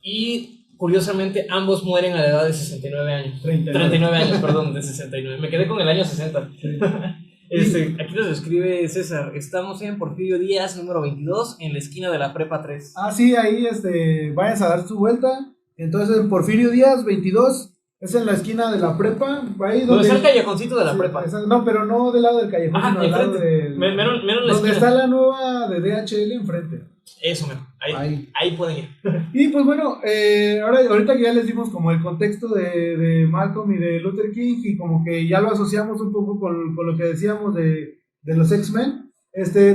y curiosamente ambos mueren a la edad de 69 años. 39 años, perdón, de 69. Me quedé con el año 60. Sí. Aquí nos escribe César: estamos en Porfirio Díaz, número 22, en la esquina de la Prepa 3. Ah, sí, ahí vayas a dar su vuelta. Entonces, en Porfirio Díaz, 22, es en la esquina de la Prepa. Ahí donde está el callejoncito de la Prepa. No, pero no del lado del callejón, sino del lado del... menos la donde esquina. está la nueva de DHL enfrente. Eso, ahí pueden ir. Y pues bueno, ahorita que ya les dimos como el contexto de Malcolm y de Luther King, y como que ya lo asociamos un poco con lo que decíamos de los X-Men,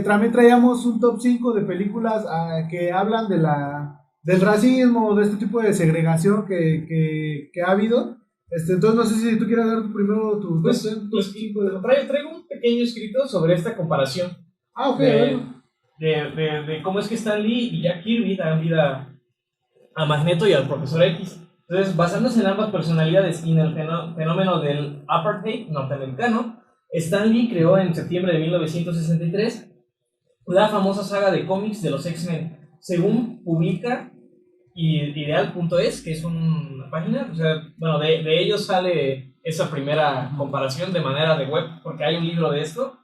también traíamos un top 5 de películas que hablan del racismo, de este tipo de segregación que ha habido. Entonces no sé si tú quieres dar primero tu top 5 de... Traigo un pequeño escrito sobre esta comparación. Ah, ok, bueno. De cómo es que Stan Lee y Jack Kirby dan vida a Magneto y al Profesor X. Entonces, basándose en ambas personalidades y en el fenómeno del apartheid norteamericano, Stan Lee creó en septiembre de 1963 la famosa saga de cómics de los X-Men. Según publica Ideal.es, que es una página, o sea, bueno, de ellos sale esa primera comparación de manera de web, porque hay un libro de esto.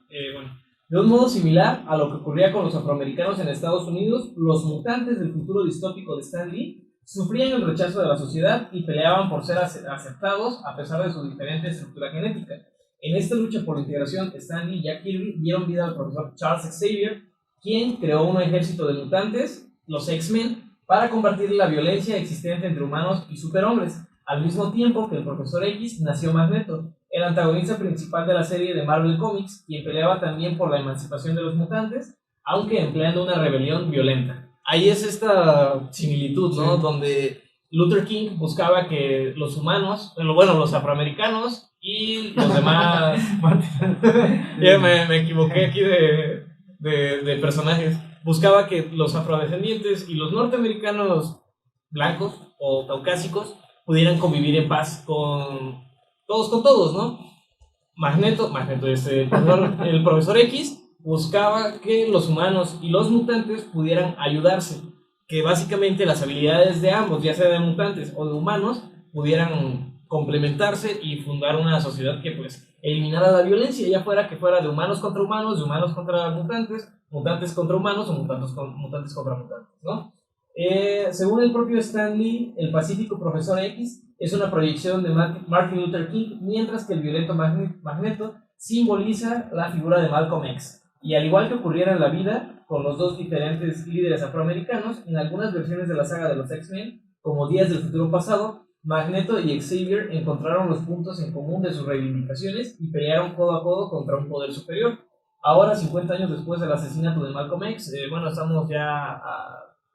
De un modo similar a lo que ocurría con los afroamericanos en Estados Unidos, los mutantes del futuro distópico de Stan Lee sufrían el rechazo de la sociedad y peleaban por ser aceptados a pesar de su diferente estructura genética. En esta lucha por la integración, Stan Lee y Jack Kirby dieron vida al profesor Charles Xavier, quien creó un ejército de mutantes, los X-Men, para combatir la violencia existente entre humanos y superhombres. Al mismo tiempo que el Profesor X, nació Magneto, el antagonista principal de la serie de Marvel Comics, quien peleaba también por la emancipación de los mutantes, aunque empleando una rebelión violenta. Ahí es esta similitud, ¿no? Sí. Donde Luther King buscaba que los humanos, los afroamericanos y los demás... Ya me equivoqué aquí de personajes. Buscaba que los afrodescendientes y los norteamericanos blancos o caucásicos pudieran convivir en paz con todos, ¿no? El Profesor X buscaba que los humanos y los mutantes pudieran ayudarse, que básicamente las habilidades de ambos, ya sea de mutantes o de humanos, pudieran complementarse y fundar una sociedad que pues eliminara la violencia, ya fuera que fuera de humanos contra humanos, de humanos contra mutantes, mutantes contra humanos o mutantes contra mutantes, ¿no? Según el propio Stan Lee, el pacífico Profesor X es una proyección de Martin Luther King, mientras que el violento Magneto simboliza la figura de Malcolm X. Y al igual que ocurriera en la vida con los dos diferentes líderes afroamericanos, en algunas versiones de la saga de los X-Men, como Días del Futuro Pasado, Magneto y Xavier encontraron los puntos en común de sus reivindicaciones y pelearon codo a codo contra un poder superior. Ahora, 50 años después del asesinato de Malcolm X, estamos ya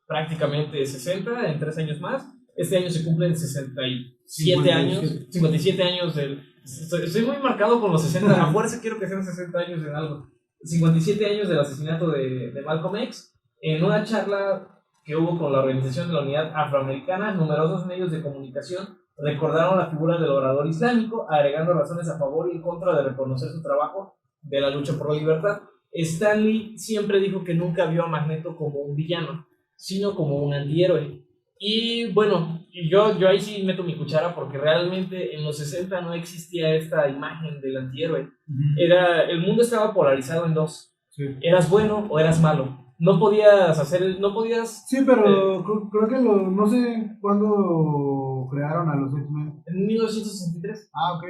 prácticamente 60, en 3 años más. Este año se cumplen 57 años. Estoy muy marcado con los 60, a fuerza quiero que sean 60 años en algo. 57 años del asesinato de Malcolm X. En una charla que hubo con la Organización de la Unidad Afroamericana, numerosos medios de comunicación recordaron la figura del orador islámico, agregando razones a favor y en contra de reconocer su trabajo de la lucha por la libertad. Stan Lee siempre dijo que nunca vio a Magneto como un villano, sino como un antihéroe. Y bueno, yo ahí sí meto mi cuchara, porque realmente en los 60 no existía esta imagen del antihéroe. El mundo estaba polarizado en dos. Sí. Eras bueno o eras malo. No podías... Sí, pero creo que no sé cuándo crearon a los X-Men. En 1963. Ah, ok.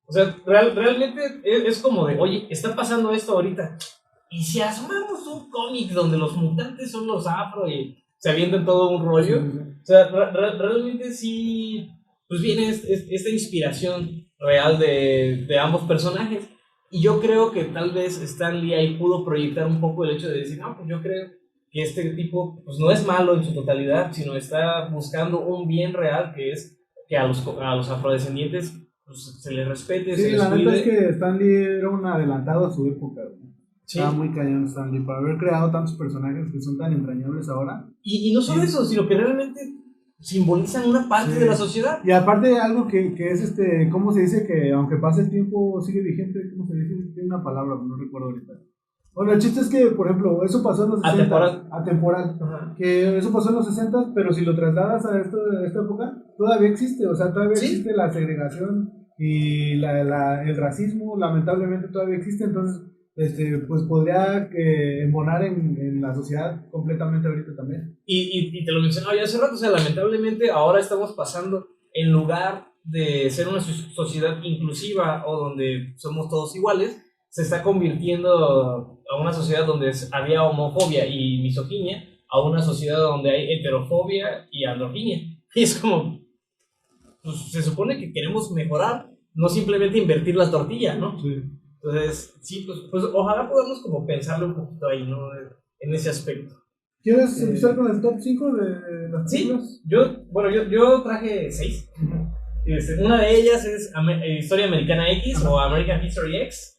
O sea, realmente es como de, oye, está pasando esto ahorita. Y si asomamos un cómic donde los mutantes son los afro y se avientan todo un rollo. Sí. O sea, realmente sí, pues viene esta inspiración real de ambos personajes. Y yo creo que tal vez Stan Lee ahí pudo proyectar un poco el hecho de decir, no, pues yo creo que este tipo pues no es malo en su totalidad, sino está buscando un bien real, que es que a los afrodescendientes pues, se le respete, Sí, se les la neta es cuide. que Stan Lee era un adelantado a su época, güey. Sí. Estaba muy cañón Stan Lee para haber creado tantos personajes que son tan entrañables ahora. Y no solo Sí. eso, sino que realmente simbolizan una parte Sí. de la sociedad. Y aparte algo que es ¿cómo se dice? Que aunque pase el tiempo sigue vigente, ¿cómo se dice? Tiene una palabra, no recuerdo ahorita. Bueno, el chiste es que, por ejemplo, eso pasó en los 60. Atemporal. Atemporal. Ajá. Que eso pasó en los 60, pero si lo trasladas a esta época, todavía existe, o sea, todavía Sí. existe la segregación y el racismo, lamentablemente todavía existe, entonces, pues podría embonar en la sociedad completamente ahorita también. Y te lo mencionaba ya hace rato, o sea, lamentablemente ahora estamos pasando, en lugar de ser una sociedad inclusiva o donde somos todos iguales, se está convirtiendo a una sociedad donde había homofobia y misoginia, a una sociedad donde hay heterofobia y androginia. Y es como, pues se supone que queremos mejorar, no simplemente invertir la tortilla, ¿no? Sí. Entonces, sí, pues ojalá podamos como pensarlo un poquito ahí, ¿no? En ese aspecto. ¿Quieres empezar con el top 5 de las Sí, películas? yo traje 6. Una de ellas es Historia Americana X o American History X,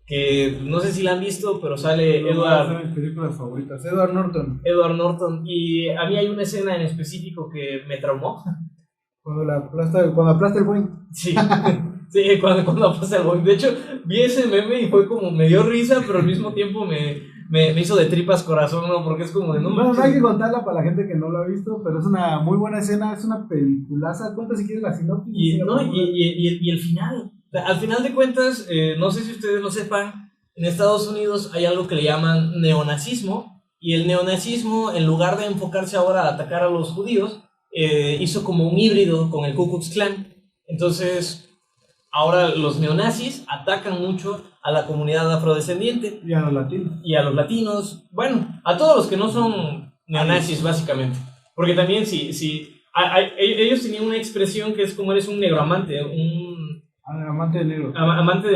que no sé si la han visto, pero sale Una de mis películas favoritas, Edward Norton. Y a mí hay una escena en específico que me traumó. Cuando aplasta el Boeing. Sí, sí, cuando aplasta el Boeing. De hecho, vi ese meme y fue como, me dio risa, pero al mismo tiempo me hizo de tripas corazón, ¿no? Porque es como de no No manches. hay que contarla para la gente que no lo ha visto, pero es una muy buena escena, es una peliculaza. Cuenta si quieres la sinopsis. Y el final. O sea, al final de cuentas, no sé si ustedes lo sepan, en Estados Unidos hay algo que le llaman neonazismo, y el neonazismo, en lugar de enfocarse ahora a atacar a los judíos, hizo como un híbrido con el Ku Klux Klan. Entonces, ahora los neonazis atacan mucho a la comunidad afrodescendiente Y a los latinos. y a los latinos, bueno, a todos los que no son neonazis básicamente, porque también ellos tenían una expresión que es como eres un negroamante, un Amante de negro. amante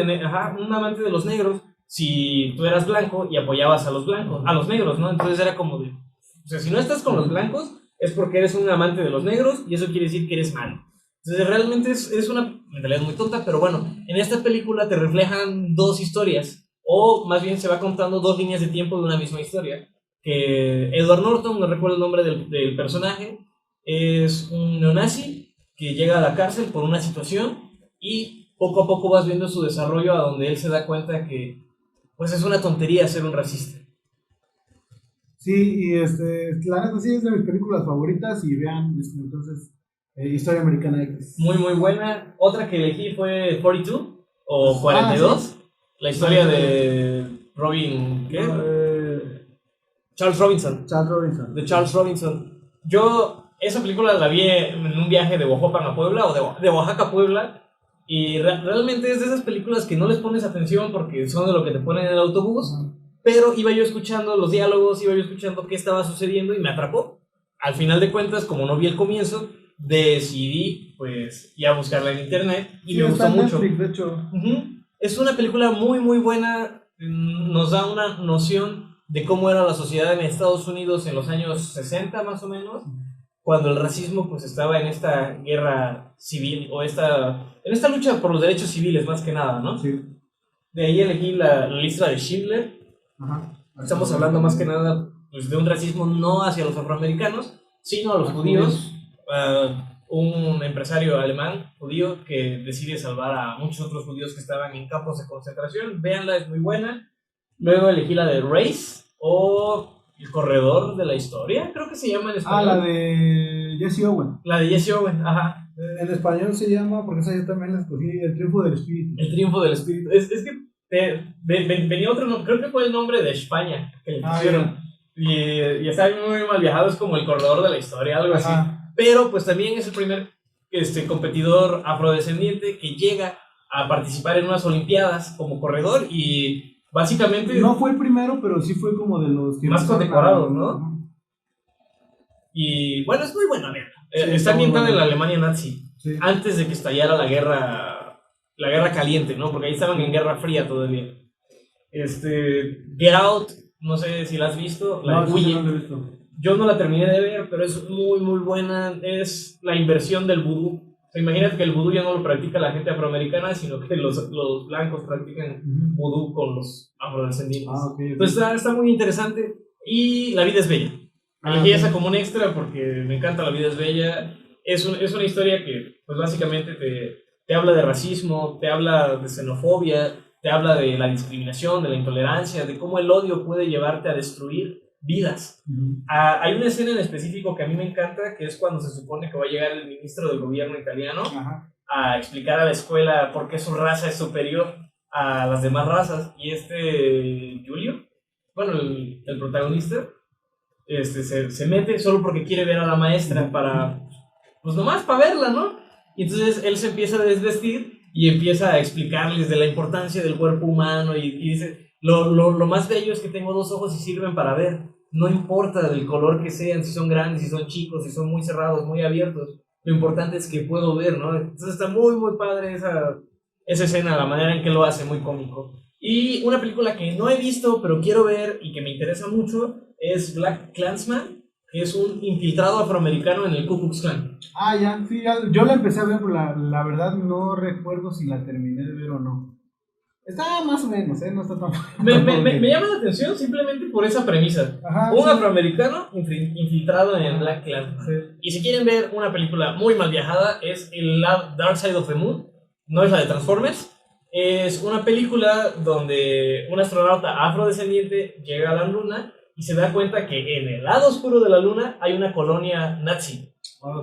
un amante de los negros, si tú eras blanco y apoyabas a los blancos, a los negros, ¿no? Entonces era como de, o sea, si no estás con los blancos es porque eres un amante de los negros y eso quiere decir que eres malo. Entonces realmente es una mentalidad muy tonta, pero bueno, en esta película te reflejan dos historias, o más bien se va contando dos líneas de tiempo de una misma historia. Que Edward Norton, no recuerdo el nombre del personaje, es un neonazi que llega a la cárcel por una situación y poco a poco vas viendo su desarrollo a donde él se da cuenta que pues es una tontería ser un racista. Sí, y la neta sí es de mis películas favoritas y vean, entonces, Historia Americana X. Muy muy buena. Otra que elegí fue 42 o 42, sí. La historia de Robin, ¿qué? Charles Robinson. Charles Robinson. De Charles Robinson. Yo esa película la vi en un viaje de Oaxaca a Puebla, o de Oaxaca a Puebla, y realmente es de esas películas que no les pones atención porque son de lo que te ponen en el autobús, pero iba yo escuchando los diálogos, iba yo escuchando qué estaba sucediendo y me atrapó. Al final de cuentas, como no vi el comienzo, decidí pues ir a buscarla en internet y Sí, me gustó está en mucho. Netflix, de hecho. Es una película muy muy buena, nos da una noción de cómo era la sociedad en Estados Unidos en los años 60 más o menos, cuando el racismo pues estaba en esta guerra civil o en esta lucha por los derechos civiles más que nada, ¿no? Sí. De ahí elegí la lista de Schindler. Ajá. Estamos hablando más que nada pues, de un racismo no hacia los afroamericanos, sino a los judíos. Un empresario alemán judío que decide salvar a muchos otros judíos que estaban en campos de concentración. Véanla, es muy buena. Luego elegí la de Race o El Corredor de la Historia, creo que se llama en español. La de Jesse Owen. La de Jesse Owen, ajá. En español se llama, porque esa yo también la escogí, El Triunfo del Espíritu. El Triunfo del Espíritu. Es que venía otro nombre, creo que fue el nombre de España que le pusieron. Y está muy mal viajado, es como El Corredor de la Historia, algo así. Pero pues también es el primer competidor afrodescendiente que llega a participar en unas olimpiadas como corredor y básicamente... No fue el primero, pero sí fue como de los que más condecorados, ¿no? Y bueno, es muy buena, está ambientada en la Alemania nazi, antes de que estallara la guerra caliente, ¿no? Porque ahí estaban en Guerra Fría todavía. Get Out, no sé si la has visto, la de Huye. No la he visto. Yo no la terminé de ver, pero es muy muy buena. Es la inversión del vudú O sea, imagínate que el vudú ya no lo practica la gente afroamericana, sino que los blancos practican vudú con los afrodescendientes. Ah, ok. Entonces está muy interesante. Y La vida es bella. Elegí esa como un extra porque me encanta La vida es bella. Es una historia que, pues básicamente te habla de racismo, te habla de xenofobia, te habla de la discriminación, de la intolerancia, de cómo el odio puede llevarte a destruir vidas. Hay una escena en específico que a mí me encanta, que es cuando se supone que va a llegar el ministro del gobierno italiano a explicar a la escuela por qué su raza es superior a las demás razas. Y Giulio, bueno, el protagonista, se mete solo porque quiere ver a la maestra pues nomás para verla, ¿no? Y entonces él se empieza a desvestir y empieza a explicarles de la importancia del cuerpo humano y dice, lo más bello es que tengo 2 ojos y sirven para ver. No importa del color que sean, si son grandes, si son chicos, si son muy cerrados, muy abiertos. Lo importante es que puedo ver, ¿no? Entonces está muy, muy padre esa escena, la manera en que lo hace, muy cómico. Y una película que no he visto, pero quiero ver y que me interesa mucho, es Black Klansman, que es un infiltrado afroamericano en el Ku Klux Klan. Ah, ya, sí, yo la empecé a ver, pero la verdad no recuerdo si la terminé de ver o no. Está más o menos, no está tan... Me llama la atención simplemente por esa premisa. Ajá, un sí. afroamericano infiltrado en el Black Klan. Sí. Y si quieren ver una película muy mal viajada, es el Dark Side of the Moon. No es la de Transformers. Es una película donde un astronauta afrodescendiente llega a la luna y se da cuenta que en el lado oscuro de la luna hay una colonia nazi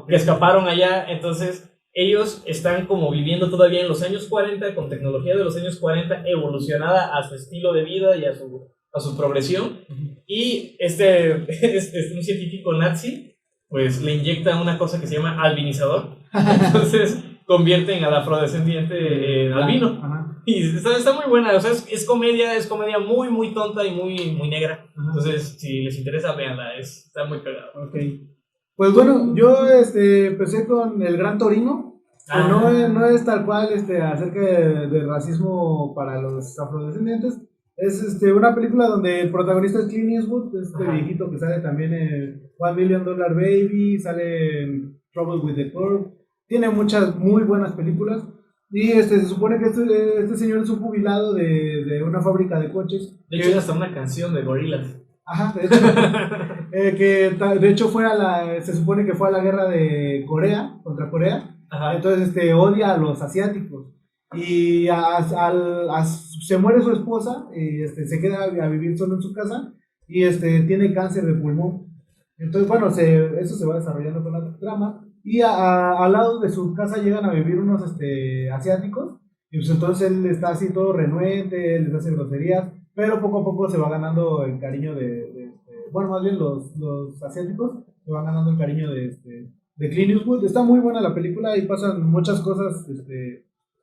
que escaparon allá. Entonces ellos están como viviendo todavía en los años 40 con tecnología de los años 40 evolucionada a su estilo de vida y a su progresión. Y un científico nazi pues le inyecta una cosa que se llama albinizador. Entonces convierten al afrodescendiente en albino. Y está muy buena, o sea, es comedia muy, muy tonta y muy, muy negra. Entonces, si les interesa, véanla, está muy pegada. Okay. Pues bueno, yo empecé con El Gran Torino, que no es tal cual acerca de racismo para los afrodescendientes. Es una película donde el protagonista es Clint Eastwood, viejito que sale también en $1 Million Baby, sale en Trouble with the Curve. Tiene muchas muy buenas películas. Y se supone que este señor es un jubilado de una fábrica de coches. De hecho, hay hasta una canción de Gorillaz. Ajá, de hecho. Que de hecho se supone que fue a la guerra de Corea, contra Corea. Ajá. Entonces odia a los asiáticos. Y se muere su esposa y se queda a vivir solo en su casa. Y tiene cáncer de pulmón. Entonces, bueno, eso se va desarrollando con la trama. Y al lado de su casa llegan a vivir unos asiáticos. Y pues entonces él está así todo renuente, les hace groserías. Pero poco a poco se va ganando el cariño bueno, más bien los asiáticos se van ganando el cariño de Clint Eastwood. Está muy buena la película y pasan muchas cosas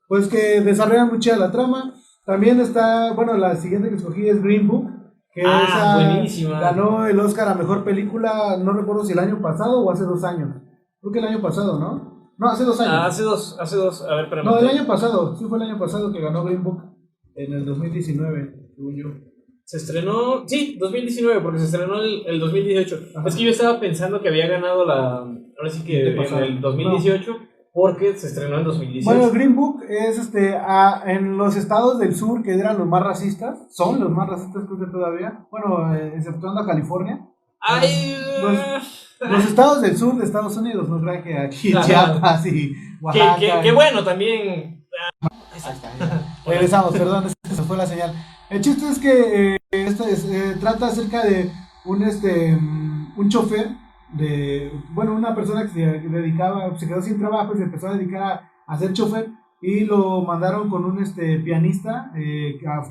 pues que desarrollan mucho la trama. También está, bueno, la siguiente que escogí es Green Book, que buenísima. Ganó el Oscar a Mejor Película, no recuerdo si el año pasado o hace 2 años. Creo que el año pasado, ¿no? No, hace 2 años. Hace dos, a ver, espérame. No, el año pasado, sí fue el año pasado que ganó Green Book, en el 2019, según yo. Se estrenó, sí, 2019, porque se estrenó el 2018. Ajá. Es que yo estaba pensando que había ganado ahora sí que en el 2018, no. Porque se estrenó en 2018. Bueno, Green Book es en los estados del sur que eran los más racistas, son los más racistas creo que todavía, bueno, exceptuando a California. Los estados del sur de Estados Unidos, no crean que aquí Chiapas y Oaxaca. Que bueno, también. Regresamos, perdón, se fue la señal. El chiste es que trata acerca de un chofer una persona que se quedó sin trabajo y se empezó a dedicar a ser chofer y lo mandaron con un pianista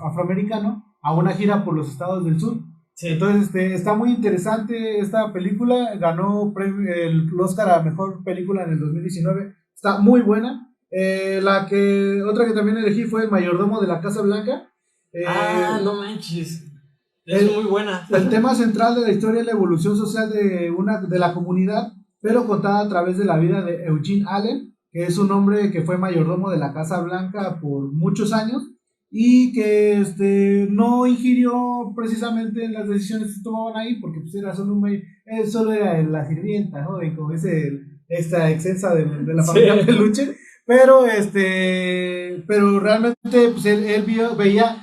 afroamericano a una gira por los estados del sur. Sí. Entonces está muy interesante esta película, ganó el Oscar a Mejor Película en el 2019, está muy buena. Otra que también elegí fue El Mayordomo de la Casa Blanca. No manches, es muy buena. El tema central de la historia es la evolución social de la comunidad, pero contada a través de la vida de Eugene Allen, que es un hombre que fue mayordomo de la Casa Blanca por muchos años y que no ingirió precisamente en las decisiones que se tomaban ahí porque pues era solo él solo era la sirvienta, ¿no? Y como dice extra extensa de la Sí. familia Peluche, pero pero realmente pues él veía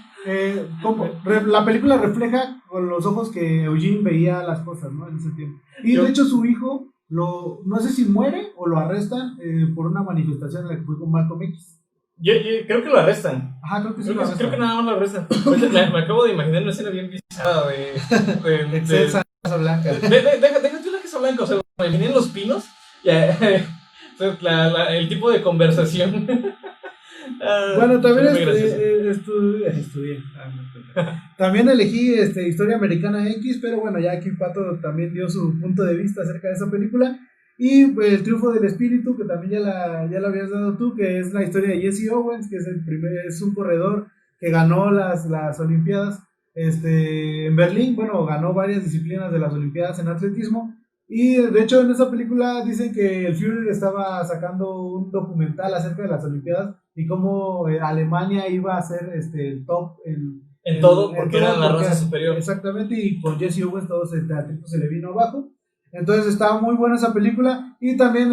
la película refleja con los ojos que Eugene veía las cosas, ¿no? En ese tiempo. Y de hecho su hijo no sé si muere o lo arrestan por una manifestación en la que fue con Malcolm X. Yo creo que lo arrestan. Ajá, creo que sí Creo lo que, arrestan. creo que nada más lo arrestan. Ahorita me acabo de imaginar una escena bien bizarra de Excelsa Casa Blanca. Déjate la Casa Blanca, o sea, me imaginé en Los Pinos, el tipo de conversación. Bueno, también muy gracioso. estudié. También elegí Historia Americana X, pero bueno, ya aquí Pato también dio su punto de vista acerca de esa película. Y El Triunfo del Espíritu, que también ya la habías dado tú, que es la historia de Jesse Owens, que es un corredor que ganó las Olimpiadas en Berlín. Bueno, ganó varias disciplinas de las Olimpiadas en atletismo. Y de hecho en esa película dicen que el Führer estaba sacando un documental acerca de las Olimpiadas y cómo Alemania iba a ser el top en todo, porque era la raza superior. Exactamente, y con Jesse Owens todo ese teatrito se le vino abajo. Entonces estaba muy buena esa película. Y también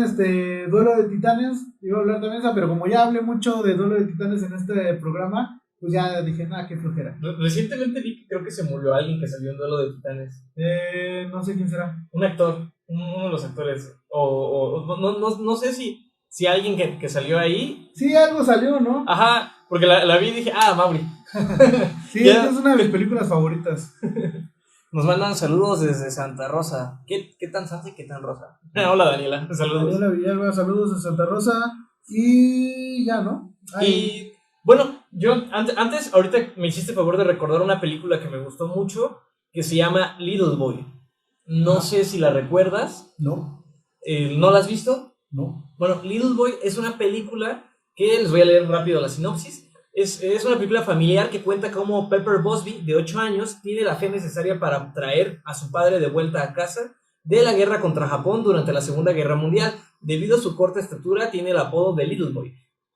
Duelo de Titanes, iba a hablar también esa, pero como ya hablé mucho de Duelo de Titanes en este programa, pues ya dije, nada, qué flojera. Recientemente vi que creo que se murió alguien que salió en Duelo de Titanes. No sé quién será. Un actor, uno de los actores. No sé si alguien que salió ahí. Sí, algo salió, ¿no? Ajá, porque la vi y dije, Mauri. Sí, esta es una de mis películas favoritas. Nos mandan saludos desde Santa Rosa. ¿Qué tan santa y qué tan rosa? Hola Daniela, saludos. Daniela Villalba, saludos de Santa Rosa. Y ya, ¿no? Y bueno, yo antes, ahorita me hiciste favor de recordar una película que me gustó mucho, que se llama Little Boy. No sé si la recuerdas. No. ¿No la has visto? No. Bueno, Little Boy es una película que les voy a leer rápido la sinopsis. Es una película familiar que cuenta cómo Pepper Busby, de 8 años, tiene la fe necesaria para traer a su padre de vuelta a casa de la guerra contra Japón durante la Segunda Guerra Mundial. Debido a su corta estatura, tiene el apodo de Little Boy.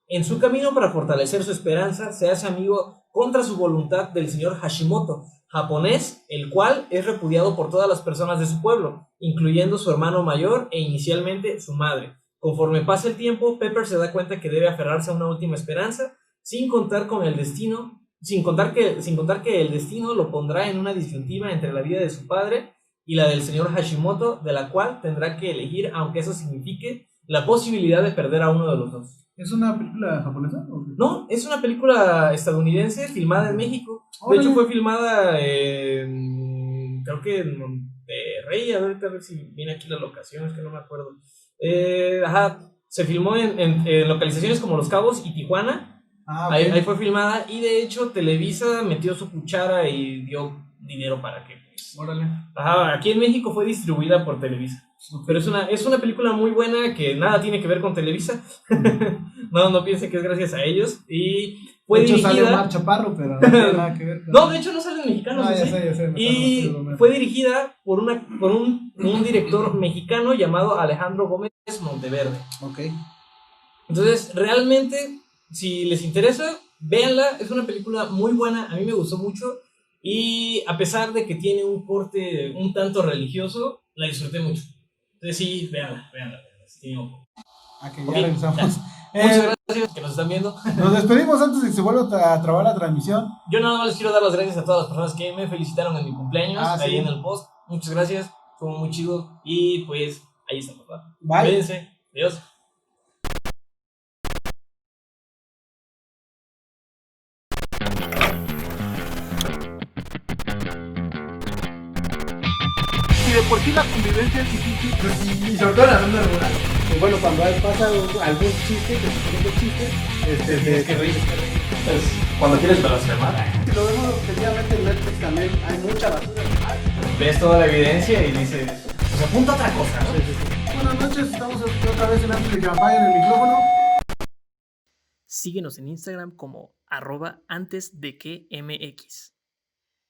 En su camino para fortalecer su esperanza, se hace amigo contra su voluntad del señor Hashimoto, japonés, el cual es repudiado por todas las personas de su pueblo, incluyendo su hermano mayor e inicialmente su madre. Conforme pasa el tiempo, Pepper se da cuenta que debe aferrarse a una última esperanza, sin contar que el destino lo pondrá en una disyuntiva entre la vida de su padre y la del señor Hashimoto, de la cual tendrá que elegir, aunque eso signifique la posibilidad de perder a uno de los dos. ¿Es una película japonesa? No, es una película estadounidense filmada en México. De hecho fue filmada creo que en Monterrey. A ver si viene aquí la locación, es que no me acuerdo. Se filmó en localizaciones como Los Cabos y Tijuana. Okay. Ahí fue filmada y de hecho Televisa metió su cuchara y dio dinero para que Órale. Aquí en México fue distribuida por Televisa. Pero es una película muy buena que nada tiene que ver con Televisa. No piensen que es gracias a ellos. Y fue de hecho dirigida... sale Omar Chaparro, pero no tiene nada que ver con... No, de hecho no salen mexicanos. Ya sé, y fue dirigida por un director mexicano llamado Alejandro Gómez Monteverde. Ok. Entonces, realmente, si les interesa, véanla. Es una película muy buena. A mí me gustó mucho. Y a pesar de que tiene un corte un tanto religioso, la disfruté mucho. Entonces sí, véanla. Sí, ya regresamos. Muchas gracias que nos están viendo. Nos despedimos antes de que se vuelva a trabar la transmisión. Yo nada más les quiero dar las gracias a todas las personas que me felicitaron en mi cumpleaños, ahí sí. en el post. Muchas gracias, fue muy chido. Y pues, ahí está, papá. Bye. Cuídense, adiós. Y de por sí la convivencia es difícil. Y sobre todo en la zona rural. Y bueno, cuando pasa algún chiste, que se pone chiste, tienes que reír. Pues, cuando quieres blasfemar, si lo vemos objetivamente en Netflix también hay mucha basura. ves toda la evidencia y dices, pues apunta otra cosa, ¿no? Sí. Buenas noches, estamos otra vez en Antes de que me apaguen el micrófono. Síguenos en Instagram como @antesdequemx.